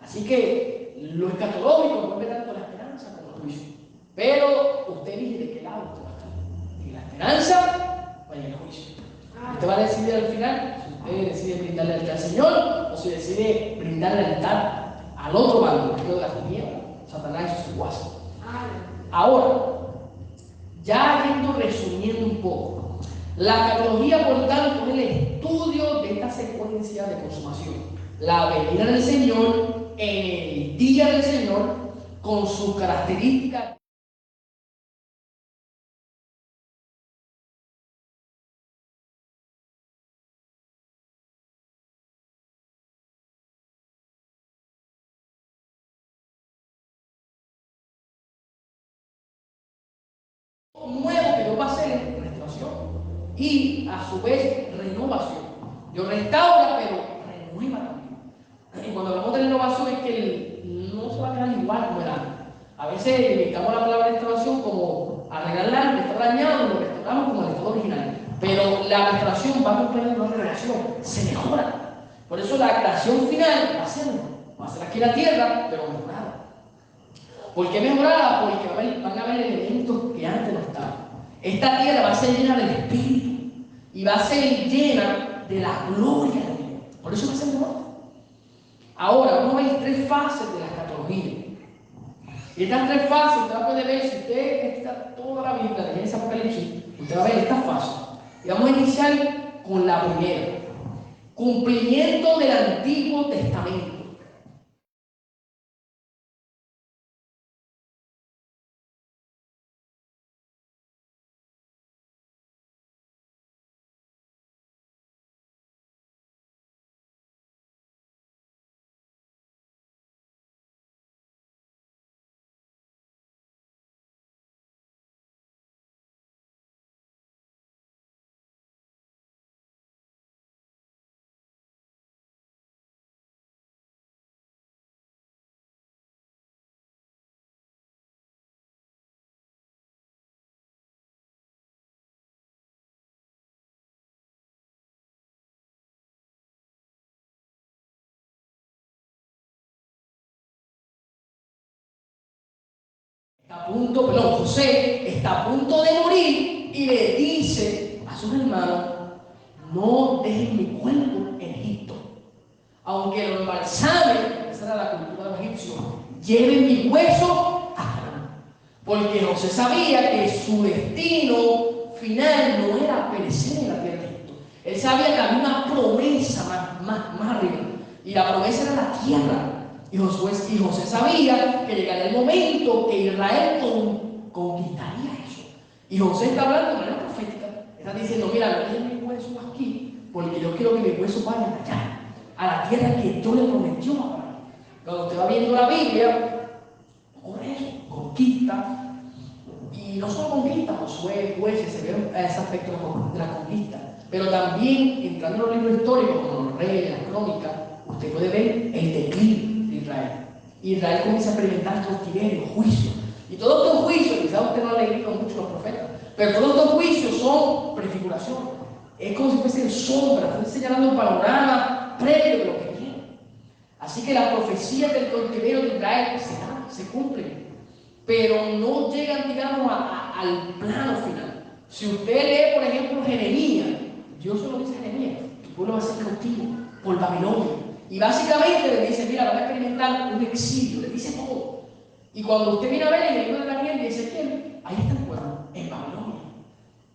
Así que lo escatológico no ve tanto la esperanza como el juicio. Pero usted elige de qué lado usted va a estar. ¿En la esperanza o en el juicio? Usted va a decidir al final si usted decide brindarle altar al Señor o si decide brindarle altar al otro bando, que es de las tinieblas, Satanás y sus guasas. Ahora, ya yendo resumiendo un poco, la escatología, por tanto, es el estudio de esta secuencia de consumación. La venida del Señor en el día del Señor, con sus características. Nuevo que Dios va a hacer es restauración y a su vez renovación. Dios restaura, pero renueva también. Y cuando hablamos de renovación es que no se va a quedar igual como era antes. A veces limitamos la palabra restauración como arreglar, está dañado y lo restauramos como el estado original. Pero la restauración va a acompañar una renovación, se mejora. Por eso la creación final va a ser aquí en la tierra, pero mejorada. ¿Por qué mejorada? Porque van a haber elementos que antes no estaban. Esta tierra va a ser llena del Espíritu y va a ser llena de la gloria de Dios. Por eso va a ser mejor. Ahora, vamos a ver 3 fases de la escatología. Y estas 3 fases, usted puede ver, si usted está toda la Biblia de Génesis Apocalipsis, usted va a ver estas fases. Y vamos a iniciar con la primera. Cumplimiento del Antiguo Testamento. José está a punto de morir y le dice a sus hermanos: no dejen mi cuerpo en Egipto, aunque lo embalsamen, esa era la cultura de los egipcios, lleven mi hueso a Canaán, porque José sabía que su destino final no era perecer en la tierra de Egipto. Él sabía que había una promesa más arriba, y la promesa era la tierra. Y José sabía que llegaría el momento que Israel conquistaría eso. Y José está hablando de manera profética. Está diciendo: mira, no dejen mis huesos aquí, porque yo quiero que mis huesos vayan allá, a la tierra que Dios le prometió a Abraham. Cuando usted va viendo la Biblia, ocurre eso, conquista. Y no solo conquista, Josué, jueces, se ve ese aspecto de la conquista. Pero también, entrando en los libros históricos, como los Reyes, las Crónicas, usted puede ver el declive de Israel. Israel comienza a experimentar cautiverio, juicio. Y todos estos juicios, quizás usted no ha leído mucho los profetas, pero todos estos juicios son prefiguración. Es como si fuesen sombras, están señalando un panorama previo de lo que viene. Así que las profecías del cautiverio de Israel se cumplen, pero no llegan, digamos, al plano final. Si usted lee, por ejemplo, Jeremías, Dios se lo dice a Jeremías, tu pueblo va a ser cautivo por Babilonia. Y básicamente le dice, mira, van a experimentar un exilio, le dice todo. Y cuando usted viene a ver en el libro de Daniel, dice, ¿quién? Ahí está el pueblo, en Babilonia.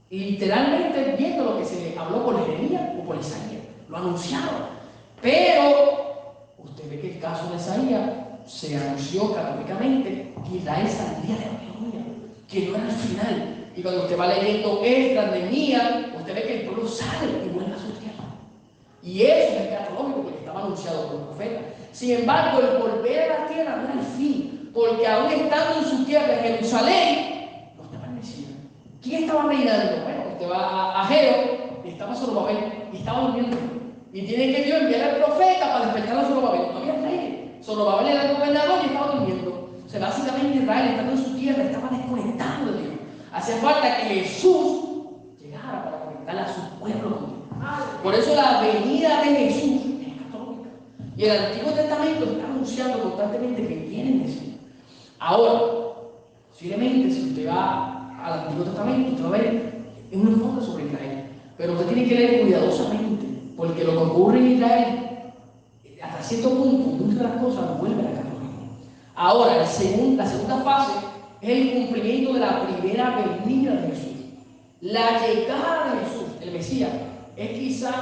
Y literalmente viendo lo que se habló por Jeremías o por Isaías, lo anunciaron. Pero usted ve que el caso de Isaías se anunció canónicamente que Israel saldría de Babilonia, que no era el final. Y cuando usted va leyendo Esdras, Nehemías, usted ve que el pueblo sale y vuelve a su tierra. Y eso es escatológico porque estaba anunciado por el profeta. Sin embargo, el volver a la tierra no era el fin, porque aún estando en su tierra, en Jerusalén, no estaba el Mesías. ¿Quién estaba reinando? Bueno, usted va a Ageo, y estaba Zorobabel, y estaba durmiendo. Y tiene que Dios enviar al profeta para despertar a Zorobabel. No había rey. Zorobabel era el gobernador y estaba durmiendo. O sea, básicamente Israel, estando en su tierra, estaba desconectado de Dios. Hacía falta que Jesús llegara para conectar a su pueblo con Dios. Por eso la venida de Jesús es católica. Y el Antiguo Testamento está anunciando constantemente que viene el Mesías. Ahora, posiblemente si usted va al Antiguo Testamento, usted va a ver un enfoque sobre Israel. Pero usted tiene que leer cuidadosamente, porque lo que ocurre en Israel, hasta cierto punto, muchas de las cosas vuelven a católico. Ahora, la segunda fase es el cumplimiento de la primera venida de Jesús. La llegada de Jesús, el Mesías, es quizás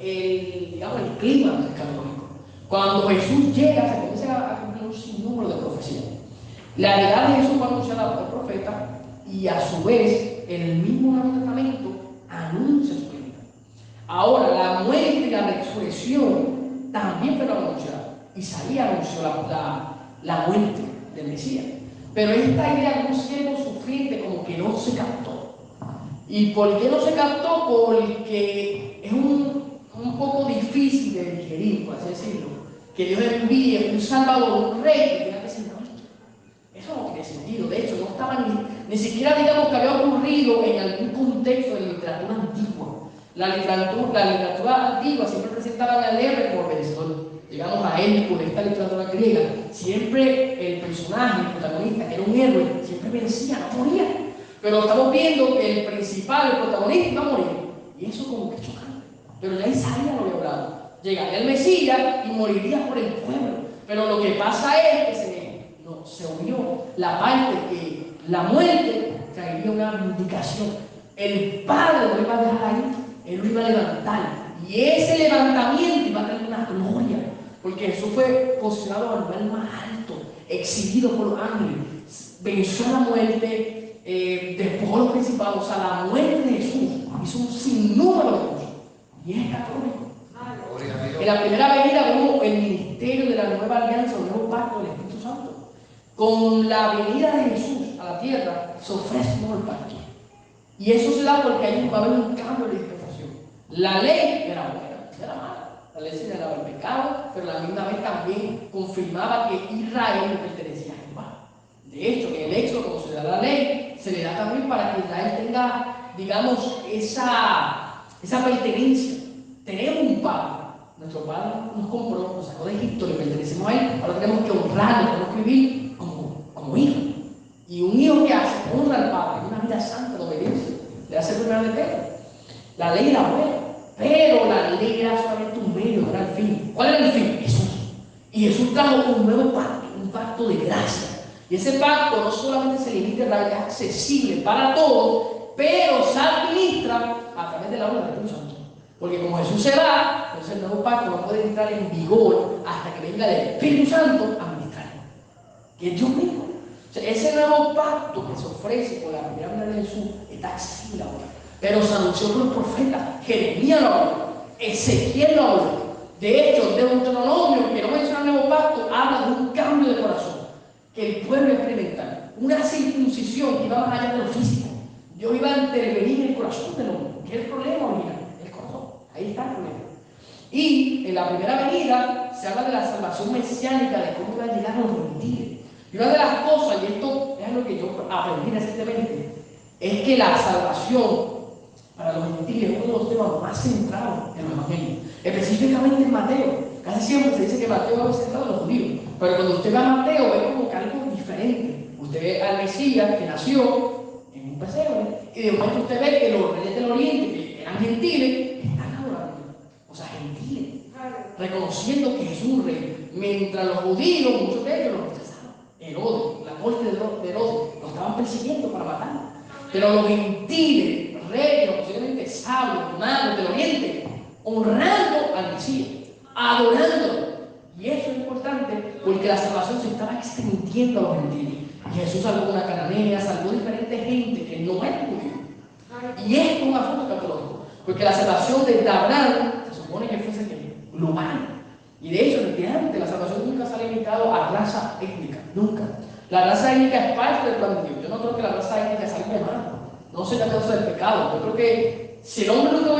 el clima escatológico. Cuando Jesús llega, se comienza a cumplir un sinnúmero de profecías. La llegada de Jesús fue anunciada por el profeta y a su vez el mismo Nuevo Testamento anuncia su venida. Ahora, la muerte y la resurrección también fueron anunciadas. Isaías anunció la muerte del Mesías. Pero esta idea de un siervo sufriente como que no se captó. ¿Y por qué no se captó? Porque es un poco difícil de digerir, por así decirlo, que Dios envíe un salvador, un rey que tenga que ser muerto. Eso no tiene sentido. De hecho, no estaba ni siquiera, digamos, que había ocurrido en algún contexto de la literatura antigua. La literatura antigua siempre presentaba al héroe como vencedor. Llegamos a él con esta literatura griega. Siempre el personaje, el protagonista, que era un héroe, siempre vencía, no moría. Pero estamos viendo que el principal, el protagonista, iba a morir. Y eso como que es chocante. Pero ya Isaías lo había hablado. Llegaría el Mesías y moriría por el pueblo. Pero lo que pasa es que se unió la parte que la muerte traería una vindicación. El Padre lo iba a dejar ahí, Él lo iba a levantar. Y ese levantamiento iba a tener una gloria. Porque Jesús fue posicionado al lugar más alto, exhibido por los ángeles, venció la muerte, despojó los principados. O sea, la muerte de Jesús hizo un sinnúmero de cosas. Y es católico. En la primera venida vemos el ministerio de la nueva alianza, el nuevo pacto del Espíritu Santo. Con la venida de Jesús a la tierra se ofrece un nuevo pacto. Y eso se da porque ahí va a haber un cambio de dispensación. La ley era buena, era mala. La ley señalaba el pecado, pero a la misma vez también confirmaba que Israel no pertenecía a Jehová. De hecho, en el Éxodo, como se da la ley, se le da también para que Israel tenga, digamos, esa pertenencia. Tenemos un padre. Nuestro padre nos compró, nos sacó de Egipto, le pertenecemos a él. Ahora tenemos que honrarlo, tenemos que vivir como hijo. Y un hijo que hace, honra al padre, una vida santa de obediencia. Le hace el primero de Pedro. La ley era buena. Pero la ley era solamente un medio, no era el fin. ¿Cuál era el fin? Jesús. Y Jesús trajo un nuevo pacto, un pacto de gracia. Y ese pacto no solamente se limita a la vida, es accesible para todos, pero se administra a través de la obra del Espíritu Santo. Porque como Jesús se va, entonces el nuevo pacto no puede entrar en vigor hasta que venga el Espíritu Santo a administrarlo, que es Dios mismo. O sea, ese nuevo pacto que se ofrece por la primera venida de Jesús está accesible ahora. Pero se anunció por los profetas. Jeremías lo habló, Ezequiel lo habló. De hecho, Deuteronomio, que no menciona el nuevo pacto, habla de un cambio de corazón que el pueblo iba a experimentar. Una circuncisión que iba más allá de lo físico. Dios iba a intervenir en el corazón del hombre, que es el problema original, el Ahí está el problema. Y en la primera venida se habla de la salvación mesiánica, de cómo va a llegar los gentiles. Y una de las cosas, y esto es algo que yo aprendí recientemente, es que la salvación para los gentiles es uno de los temas más centrados en los evangelios, específicamente en Mateo. Casi siempre se dice que Mateo va a ser centrado en los judíos, pero cuando usted va a Mateo ve como que algo diferente. Usted ve al Mesías que nació en un pesebre, y de momento usted ve que los reyes del oriente, que eran gentiles, están adorando, o sea, gentiles, reconociendo que es un rey, mientras los judíos, muchos de ellos, los rechazaron. Herodes, la corte de Herodes, lo estaban persiguiendo para matarlo. Pero los gentiles, reyes, posiblemente sabios, magos del oriente, honrando al Mesías, adorándolo. Y eso es importante porque la salvación se estaba extendiendo a los gentiles. Y Jesús salvó a una cananea, salvó a diferente gente que no era judío. Y esto es un asunto escatológico, porque la salvación de Abraham se supone que fuese global. Y de hecho, desde antes, la salvación nunca se ha limitado a raza étnica, nunca. La raza étnica es parte del plan de Dios. Yo no creo que la raza étnica sea algo malo, no sea la causa del pecado. Yo creo que si el hombre nunca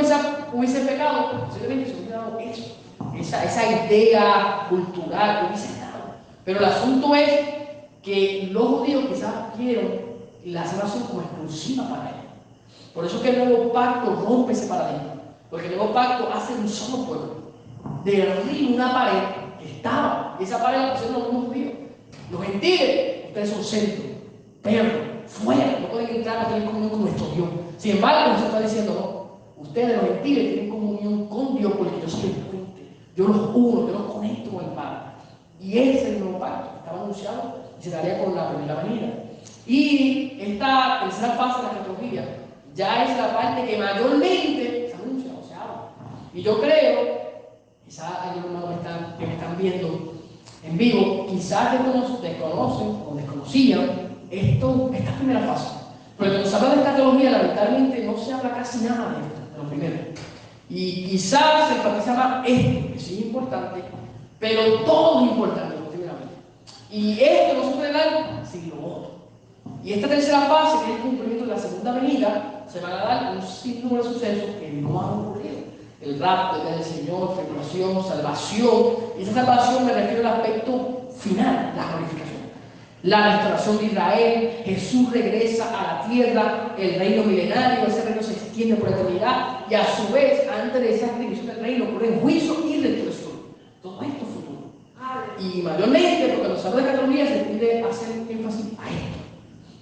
hubiese pecado, posiblemente se hubiera dado eso, esa idea cultural que hubiese dado. Pero el asunto es que los judíos quizás vieron la salvación como exclusiva para ellos. Por eso que el nuevo pacto rompe ese paradigma, porque el nuevo pacto hace un solo pueblo, derriba una pared que estaba, y esa pared la pusieron los mismos judíos. Los gentiles, ustedes son centro, perro, fuera, no pueden entrar a tener comunión con nuestro Dios. Sin embargo, se está diciendo, no, ustedes los gentiles tienen comunión con Dios porque yo soy el puente, yo los uno, yo los conecto con el Padre. Y ese es el nuevo pacto, estaba anunciado y se daría con la primera venida. Y esta tercera fase de la escatología ya es la parte que mayormente se anuncia o se habla. Y yo creo, quizás hay hermanos que me están viendo en vivo, quizás desconocen o desconocían esta primera fase. Pero cuando se habla de escatología, lamentablemente no se habla casi nada de esto, de lo primero. Y quizás se enfatiza más esto, que sí es importante, pero todo es importante, primeramente. Y esto no sucede algo sin lo otro. Y esta tercera fase, que es el cumplimiento de la segunda venida, se van a dar un sinnúmero de sucesos que no han ocurrido. El rapto del Señor, tribulación, salvación. Y esa salvación me refiero al aspecto final, la glorificación. La restauración de Israel, Jesús regresa a la tierra, el reino milenario, ese reino se extiende por la eternidad, y a su vez, antes de esa extinción del reino, ocurre juicio y resurrección. Todo esto es futuro. Y mayormente, porque cuando se habla de escatología, se tiende a hacer énfasis a esto.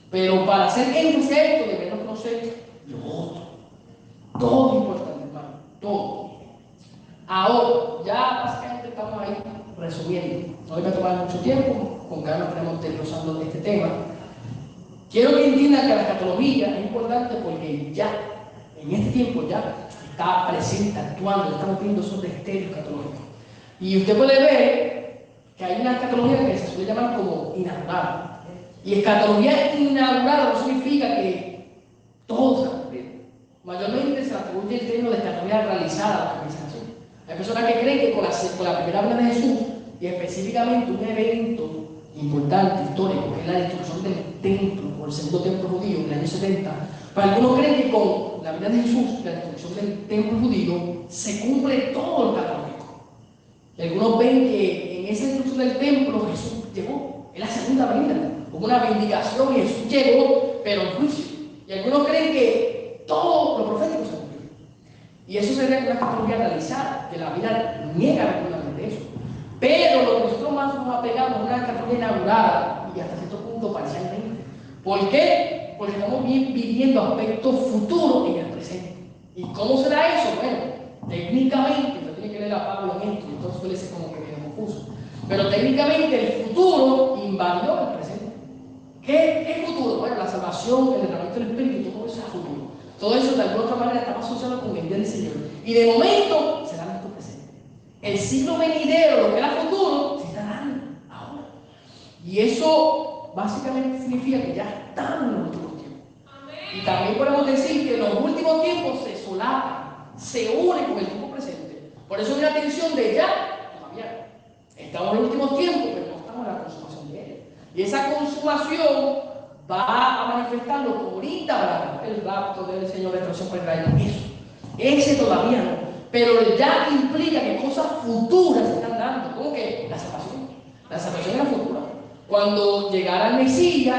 Pero para hacer énfasis a esto, debemos conocer lo otro. Todo es importante, hermano. Todo. Ahora, ya básicamente estamos ahí resumiendo. No hay que tomar mucho tiempo, con calma estaremos desglosando este tema. Quiero que entiendan que la escatología es importante porque ya, en este tiempo ya, está presente, actuando, estamos viendo esos destellos escatológicos. Y usted puede ver que hay una escatología que se suele llamar como inaugurada. Y escatología inaugurada no significa que todo se ha cumplido. Mayormente se atribuye el término de escatología realizada a la organización. Hay personas que creen que con la primera venida de Jesús, y específicamente un evento importante, histórico, que es la destrucción del templo, o el segundo templo judío, en el año 70, para algunos creen que con la venida de Jesús, la destrucción del templo judío, se cumple todo el escatológico. Y algunos ven que en esa destrucción del templo Jesús llegó, es la segunda venida, como una vindicación, y Jesús llegó, pero en juicio. Y algunos creen que todo lo profético se cumplió. Y eso sería una escatología realizada, que la Biblia niega regularmente eso. Pero lo que nosotros más nos apegamos a una escatología inaugurada, y hasta cierto punto parcialmente. ¿Por qué? Porque estamos viviendo aspectos futuros en el presente. ¿Y cómo será eso? Bueno, técnicamente, usted tiene que leer a Pablo en esto, entonces suele ser como que medio confuso. Pero técnicamente el futuro invadió el presente. ¿Qué es futuro? Bueno, la salvación, el derramamiento del Espíritu, todo eso es futuro. Todo eso de alguna otra manera está asociado con el día del Señor. Y de momento se da en nuestro presente. El siglo venidero, lo que era futuro, se está dando ahora. Y eso básicamente significa que ya estamos en los últimos tiempos. Y también podemos decir que los últimos tiempos se solapan, se unen con el tiempo presente. Por eso hay una tensión de ya, todavía. Estamos en los últimos tiempos, pero no estamos en la consumación de él. Y esa consumación va a manifestarlo como ahorita el rapto del Señor, la destrucción por Israel. Eso. Ese todavía no. Pero el ya implica que cosas futuras se están dando, como que la salvación. La salvación era futura. Cuando llegara el Mesías,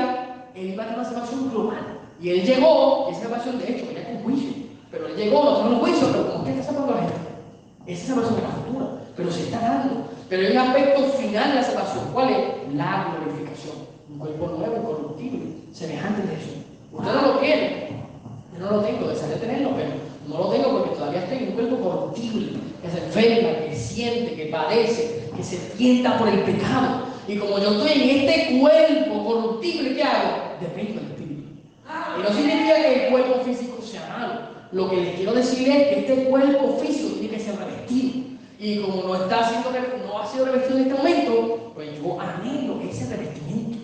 él iba a tener una salvación global. Y él llegó, y esa salvación de hecho venía con juicio. Pero él llegó, no tiene un juicio, pero como usted está salvando a la gente. Esa salvación era futura, pero se está dando. Pero hay un aspecto final de la salvación. ¿Cuál es? La glorificación. Un cuerpo nuevo, incorruptible, semejante a Jesús. Usted no lo quiere. Yo no lo tengo, desearía tenerlo, pero no lo tengo porque todavía estoy en un cuerpo corruptible, que se enferma, que siente, que padece, que se tienta por el pecado. Y como yo estoy en este cuerpo corruptible, ¿qué hago? Dependo del Espíritu. Y no significa que el cuerpo físico sea malo. Lo que les quiero decir es que este cuerpo físico tiene que ser revestido. Y como no ha sido revestido en este momento, pues yo anhelo ese revestimiento.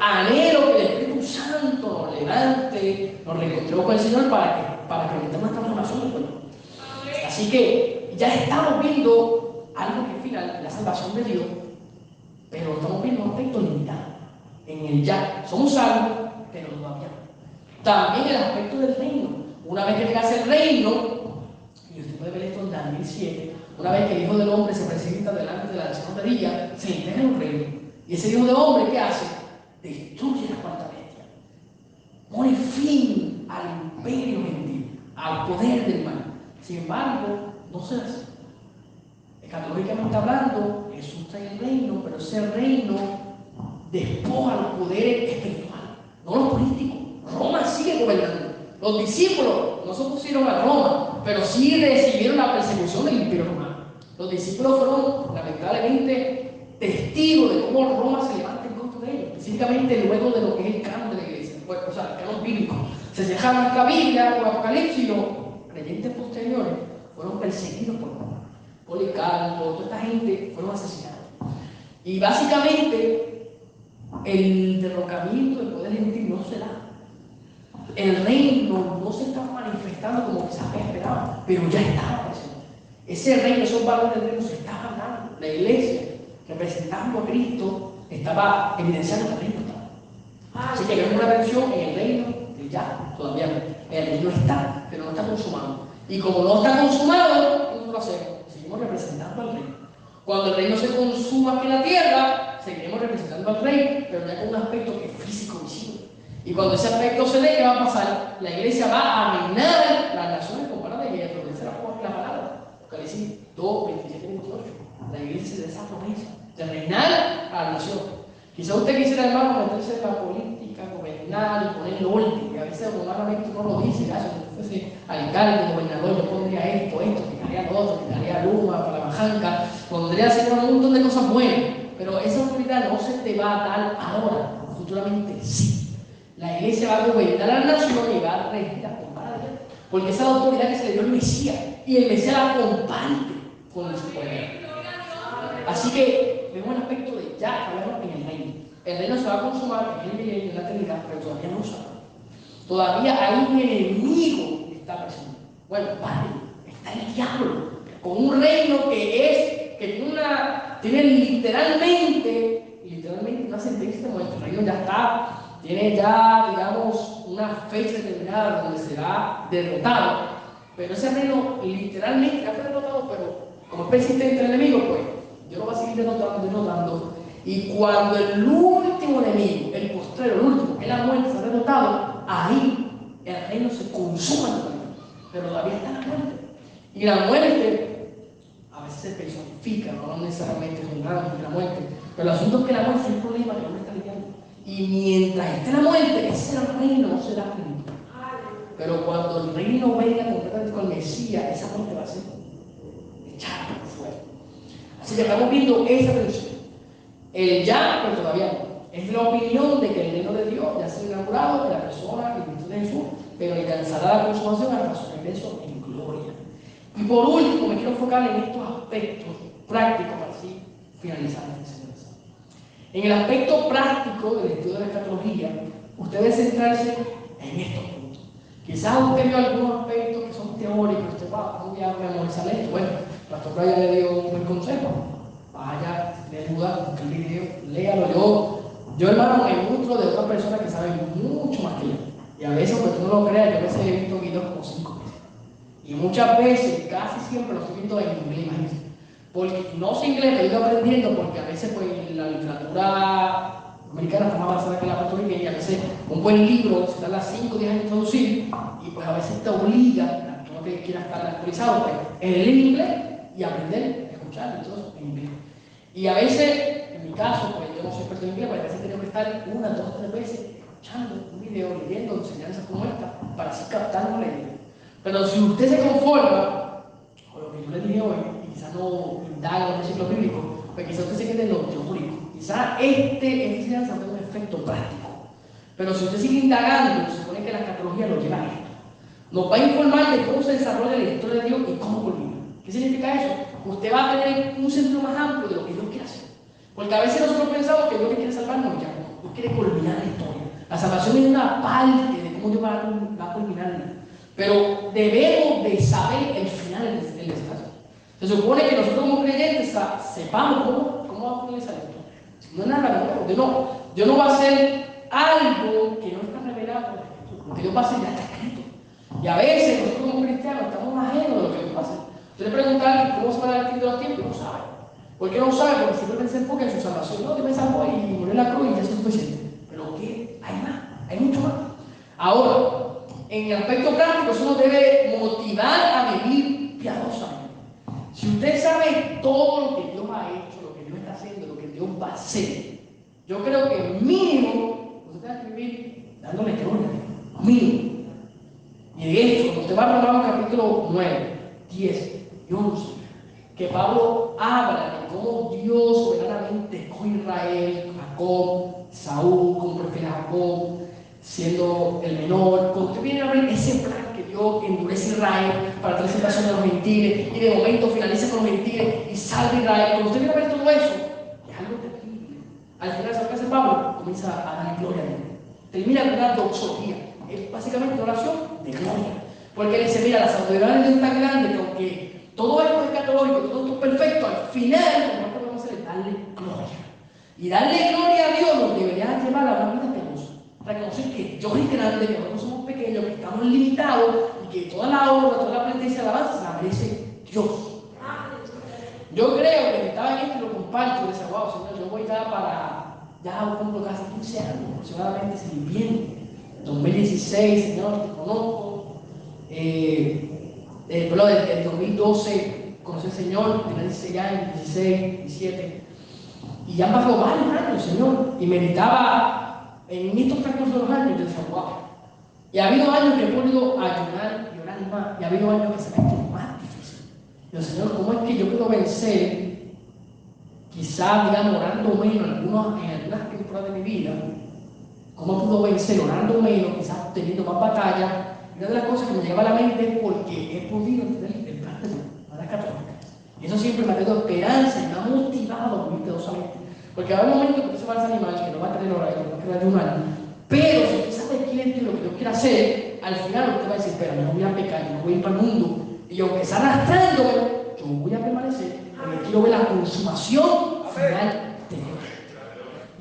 Anhelo que el Espíritu Santo nos levante, nos reencontremos con el Señor para que permitamos una transformación del cuerpo. Así que ya estamos viendo algo que al final, la salvación de Dios, pero estamos viendo un aspecto limitado. En el ya, somos salvos, pero todavía no. También el aspecto del reino. Una vez que llegase el reino, y usted puede ver esto en Daniel 7, una vez que el Hijo del Hombre se presenta delante de la anciana de día, se integra en un reino. Y ese Hijo del Hombre, ¿qué hace? Destruye la cuarta bestia. Pone fin al imperio gentil, al poder del mal. Sin embargo, no se hace. Escatológicamente hablando, Jesús trae el reino, pero ese reino despoja los poderes espirituales, no los políticos. Roma sigue gobernando. Los discípulos no se opusieron a Roma, pero sí recibieron la persecución del imperio romano. Los discípulos fueron, lamentablemente, testigos de cómo Roma se levanta en contra de ellos, específicamente luego de lo que es el canon de la iglesia, o sea, el canon bíblico. Se dejaron nuestra Biblia por Apocalipsis y los creyentes posteriores fueron perseguidos por Roma. Policarpo, toda esta gente fueron asesinados. Y básicamente, el derrocamiento del poder gentil no se da. El reino no se está manifestando como quizás esperaba, pero ya estaba presente. Ese reino, esos valores del reino se estaban dando. La iglesia, representando a Cristo, estaba evidenciando que el reino estaba. Así que hay una versión en el reino de ya, todavía no. El reino está, pero no está consumado. Y como no está consumado, ¿cómo lo hacemos? Seguimos representando al reino. Cuando el reino se consuma aquí en la tierra, seguiremos representando al rey, pero ya con un aspecto que es físico, visible. Y cuando ese aspecto se dé, ¿qué va a pasar? La iglesia va a reinar las naciones con palabras de hierro. Esa es la palabra. Apocalipsis 2, 27, 28. La iglesia se da esa promesa de reinar a la nación. Quizá usted quisiera, hermano, meterse en la política, gobernar y ponerle orden. Y a veces humanamente uno lo dice, ya, si yo fuese alcalde, gobernador, yo pondría esto, quitaría lo otro, quitaría Luma, para Bajanca, pondría a hacer un montón de cosas buenas. Pero esa autoridad no se te va a dar ahora, futuramente sí. La iglesia va a gobernar a la nación y va a regir a compadre, porque esa es la autoridad que se le dio al Mesías, y el Mesías la comparte con su poder. Así que vemos el aspecto de ya hablamos en el reino. El reino se va a consumar en el milenio, en la eternidad, pero todavía no lo sabe. Todavía hay un enemigo que está presente. Bueno, vale, está el diablo, con un reino que tiene literalmente una sentencia de muerte. El reino ya está. Tiene ya, digamos, una fecha determinada donde será derrotado. Pero ese reino literalmente ya fue derrotado, pero como es persistente el enemigo, pues Dios lo va a seguir derrotando. Y cuando el último enemigo, el postrero, el último, que es la muerte, se ha derrotado, ahí el reino se consuma en el reino. Pero todavía está la muerte. Y la muerte a veces se personifica, no necesariamente es un grado de la muerte. Pero el asunto es que la muerte es un problema que no está lidiando. Y mientras esté la muerte, ese reino no será finito. Pero cuando el reino venga completamente con el Mesías, esa muerte va a ser echada por fuera. Así que estamos viendo esa tensión. El ya, pero todavía no. Es la opinión de que el reino de Dios ya se ha inaugurado en la persona, en Cristo de Jesús, pero alcanzará la consumación hasta su regreso en gloria. Y por último, me quiero enfocar en estos aspectos prácticos para así finalizar esta enseñanza. En el aspecto práctico del estudio de la escatología, usted debe centrarse en estos puntos. Quizás usted vio algunos aspectos que son teóricos, usted va, ¿cómo voy a memorizar esto? Bueno, el pastor Brian le dio un buen consejo. Vaya, le duda, busque el video, léalo. Yo, hermano, me nutro de otras personas que saben mucho más que yo. Y a veces, pues tú no lo creas, yo a veces he visto videos como 5 veces. Y muchas veces, casi siempre, lo estoy viendo en inglés, imagínense. Porque no sé inglés, pero he ido aprendiendo porque a veces pues, la literatura americana está más avanzada que la puertorriqueña y a veces un buen libro se tarda 5 o 10 años en traducir y pues a veces te obliga, no que quieras estar actualizado, pues leer en inglés y aprender a escuchar y todo eso en inglés. Y a veces, en mi caso, pues yo no soy experto en inglés, pero a veces tengo que estar 1, 2, 3 veces escuchando un video, leyendo enseñanzas como esta para así captarlo la idea. Pero si usted se conforma con lo que yo le dije hoy, y quizás no indaga en el ciclo bíblico, pues quizás usted se quede en lo teórico. Quizás esta enseñanza tenga un efecto práctico. Pero si usted sigue indagando, se supone que la escatología lo lleva a esto. Nos va a informar de cómo se desarrolla la historia de Dios y cómo culmina. ¿Qué significa eso? Usted va a tener un sentido más amplio de lo que Dios quiere hacer. Porque a veces nosotros pensamos que Dios quiere salvarnos ya no. Dios quiere culminar la historia. La salvación es una parte de cómo Dios va a culminarla. Pero debemos de saber el final del descanso. Se supone que nosotros como creyentes sepamos cómo va a finalizar esto. No es nada nuevo. Dios no va a hacer algo que no está revelado por la Escritura. Lo que Dios va a hacer ya está escrito. Y a veces nosotros como cristianos estamos ajenos de lo que Dios va a hacer. Usted le pregunta a alguien cómo se va a dar el fin de los tiempos y no sabe. ¿Por qué no sabe? Porque siempre se enfoca en su salvación. No, Dios me salvó y murió en la cruz y ya es suficiente. Pero ¿qué? Hay más, hay mucho más. Ahora, en el aspecto práctico, eso nos debe motivar a vivir piadosamente. Si usted sabe todo lo que Dios ha hecho, lo que Dios está haciendo, lo que Dios va a hacer, yo creo que mínimo usted tiene que vivir dándole gloria, mínimo. Y de hecho, cuando usted va a Romanos capítulo 9, 10 y 11, que Pablo habla de cómo Dios soberanamente escoge a Israel, Jacob, Saúl, como prefiere a Jacob, siendo el menor. Cuando usted viene a ver ese plan que Dios endurece a Israel para traer salvación a los gentiles y de momento finaliza con los gentiles y salva a Israel, cuando usted viene a ver todo eso, es algo terrible. Al final, ¿sabe qué hace Pablo? Comienza a darle gloria a Dios. Termina con una doxología. Es básicamente una oración de gloria. Porque él dice, mira, la sabiduría de Dios es tan grande que aunque todo esto es escatológico, todo esto es perfecto, al final lo que podemos hacer es darle gloria. Y darle gloria a Dios nos debería llevar a una vida piadosa. Reconocer que Dios es grande, que nosotros somos pequeños, que estamos limitados y que toda la obra, toda la presencia de alabanza se la merece Dios. Yo creo que estaba en esto y lo comparto, y decía, wow, Señor, yo voy ya cumplo casi 15 años aproximadamente sirviendo. 2016, Señor, te conozco. Pero desde 2012 conocí al Señor, tenía 16 años, 16, 17. Y ya han pasado varios años, Señor. Y meditaba en estos transcursos de los años y yo decía, wow. Y ha habido años que he podido ayunar y orar más. Y ha habido años que se me ha hecho más difícil. Y yo, Señor, ¿cómo es que yo puedo vencer? Quizás, digamos, orando menos en algunas temporadas de mi vida. ¿Cómo puedo vencer orando menos, quizás teniendo más batallas? Y una de las cosas que me lleva a la mente es porque he podido entender el plan de Dios, la católica. Y eso siempre me ha dado esperanza y me ha motivado a vivir piadosamente. Porque va a haber momentos que usted se va a desanimar, que no va a tener horario, que no va a querer ayunar. Pero si usted sabe quién es Dios, lo que Dios quiere hacer, al final usted va a decir, espera, yo no voy a pecar, yo no voy a ir para el mundo. Y aunque está arrastrando, yo voy a permanecer, porque quiero ver la consumación final de Dios.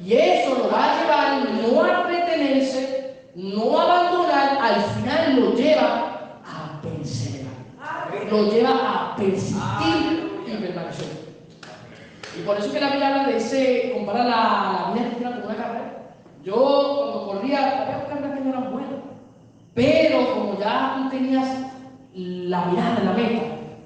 Y eso lo va a llevar no a retenerse, no a abandonar, al final lo lleva a perseverar, lo lleva a persistir y permanecer. Y por eso que la Biblia habla de ese, compara la vida cristiana con una carrera. Yo cuando corría, había carreras que no eran buenas, pero como ya tú tenías la mirada en la meta,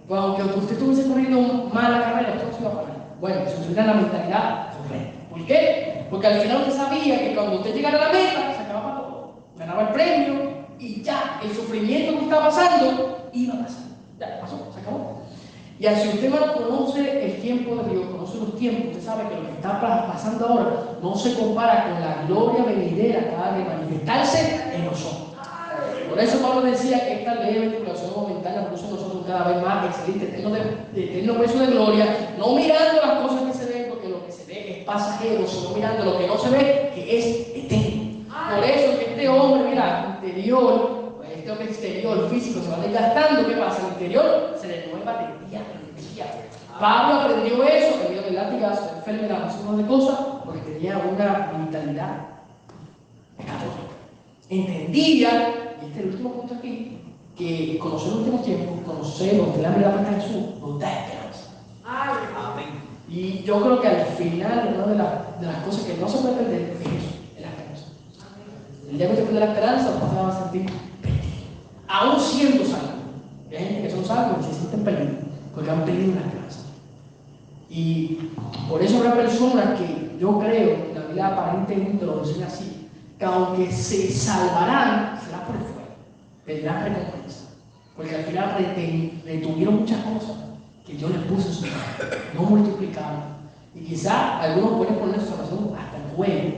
pues aunque usted estuviese corriendo mal la carrera, usted no se iba a parar. Bueno, si usted tuviera la mentalidad correcta. ¿Por qué? Porque al final usted sabía que cuando usted llegara a la meta, se acababa todo. Ganaba el premio y ya, el sufrimiento que estaba pasando, iba a pasar. Ya, pasó, se acabó. Y así usted no conoce el tiempo de Dios, conoce los tiempos, usted sabe que lo que está pasando ahora no se compara con la gloria venidera que ha de manifestarse en nosotros. Por eso Pablo decía que esta leve tribulación momentánea produce en nosotros cada vez más excelente eterno peso de gloria, no mirando las cosas que se ven, porque lo que se ve es pasajero, sino mirando lo que no se ve, que es eterno. Por eso que este hombre, mira, interior, este hombre exterior, físico, se va desgastando. ¿Qué pasa? El interior se renueva de día en día. Pablo aprendió eso, aprendió del latigazo, de enfermedad, un montón de cosas, porque tenía una mentalidad católica. Entendía, y este es el último punto aquí, que conocer los últimos tiempos, conocer lo que la verdad de Jesús, nos da esperanza. Amén. Y yo creo que al final, una de las cosas que no se puede perder es eso, es la esperanza. El día que usted pierde la esperanza, usted se va a sentir perdido. Aún siendo salvo. Hay gente que son salvos y se sienten perdidos, porque han perdido la esperanza. Y por eso habrá personas que yo creo, la Biblia aparentemente lo enseña así, que aunque se salvarán, será por el fuego, pedirán recompensa. Porque al final retuvieron muchas cosas que Dios les puso en su mano, no multiplicaron. Y quizás algunos pueden poner su salvación hasta el juego,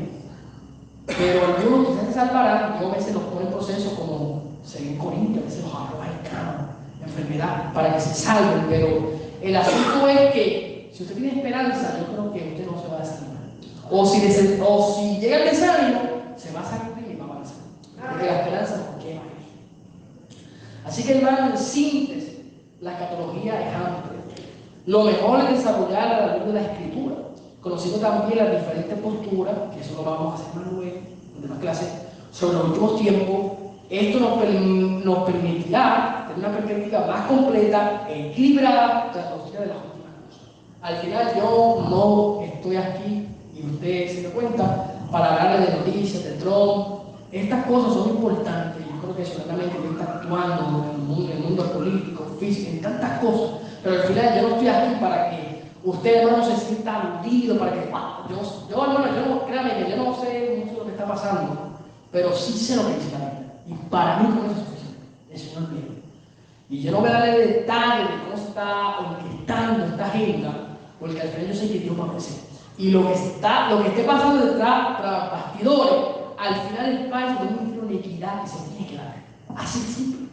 pero algunos quizás se salvarán. Dios a veces los pone en proceso como según Corintios, a veces los arroja en cama, enfermedad, para que se salven. Pero el asunto es que si usted tiene esperanza, yo creo que usted no se va a desanimar. O si llega el desánimo, se va a sacudir y va a avanzar. Porque la esperanza nos quema. Así que, hermano, en síntesis, la escatología es amplia. Lo mejor es desarrollar a la luz de la Escritura, conociendo también las diferentes posturas, que eso lo vamos a hacer más luego en demás clases, sobre los últimos tiempos. Esto nos permitirá tener una perspectiva más completa e equilibrada de la doctrina de las últimas cosas. Al final, yo no estoy aquí, y usted se da cuenta, para hablarle de noticias, de Trump. Estas cosas son importantes. Yo creo que solamente Dios está actuando en el mundo político, físico, en tantas cosas. Pero al final yo no estoy aquí para que usted, hermano, se sienta aludido, para que, hermano, créame que yo no sé mucho lo que está pasando, pero sí sé lo que dice la Biblia. Y para mí con eso es suficiente. El Señor viene. Y yo no voy a darle detalles de cómo se está orquestando esta agenda, porque al final yo sé que Dios va a aparecer. Y lo que esté pasando detrás, tras bastidores, al final el Padre tiene una equidad que se tiene que dar. Así de simple.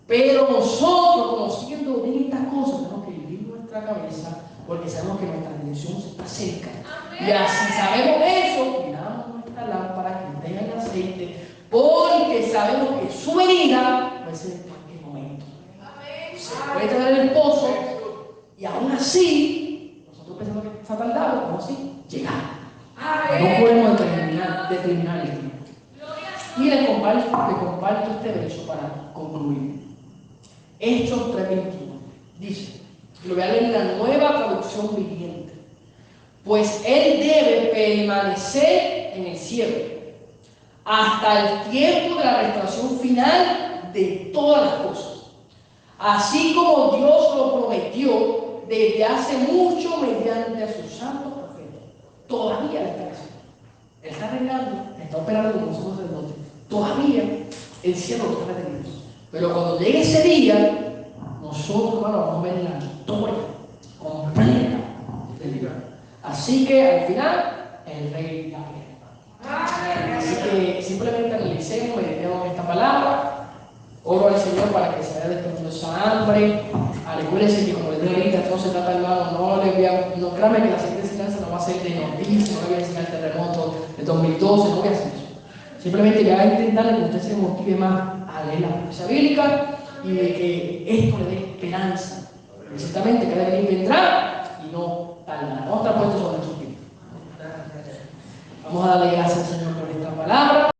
Pero nosotros, conociendo bien estas cosas, tenemos que vivir nuestra cabeza, porque sabemos que nuestra dirección está cerca. Amén. Y así sabemos eso, miramos nuestra lámpara que tenga el aceite, porque sabemos que su venida puede ser en cualquier momento. Amén. Se puede tener el pozo, y aún así, nosotros pensamos que está tardado, aún así, llegar. No podemos determinar el tiempo. Y les comparto este verso para concluir. Hechos 3:21 dice, lo voy a leer en la Nueva Traducción Viviente: pues Él debe permanecer en el cielo hasta el tiempo de la restauración final de todas las cosas, así como Dios lo prometió desde hace mucho mediante a sus santos profetas. Todavía está haciendo. Él está reinando, está operando como somos sacerdotes. Todavía el cielo lo está reteniendo. Pero cuando llegue ese día, nosotros, hermano, vamos a ver la victoria completa del libro. Así que al final, el rey ya viene. Así que simplemente analicemos, meditemos esta palabra. Oro al Señor para que se vaya despertando esa hambre. Recuérdense que, como les dije ahorita, no se trata, hermano, no créanme que la siguiente enseñanza no va a ser de noticias, no voy a enseñar el terremoto de 2012, no voy a hacer eso. Simplemente voy a intentar que usted se motive más a leer la profecía bíblica y de que esto le dé esperanza. Precisamente, que debe vendrá y no tardará. Vamos a estar puestos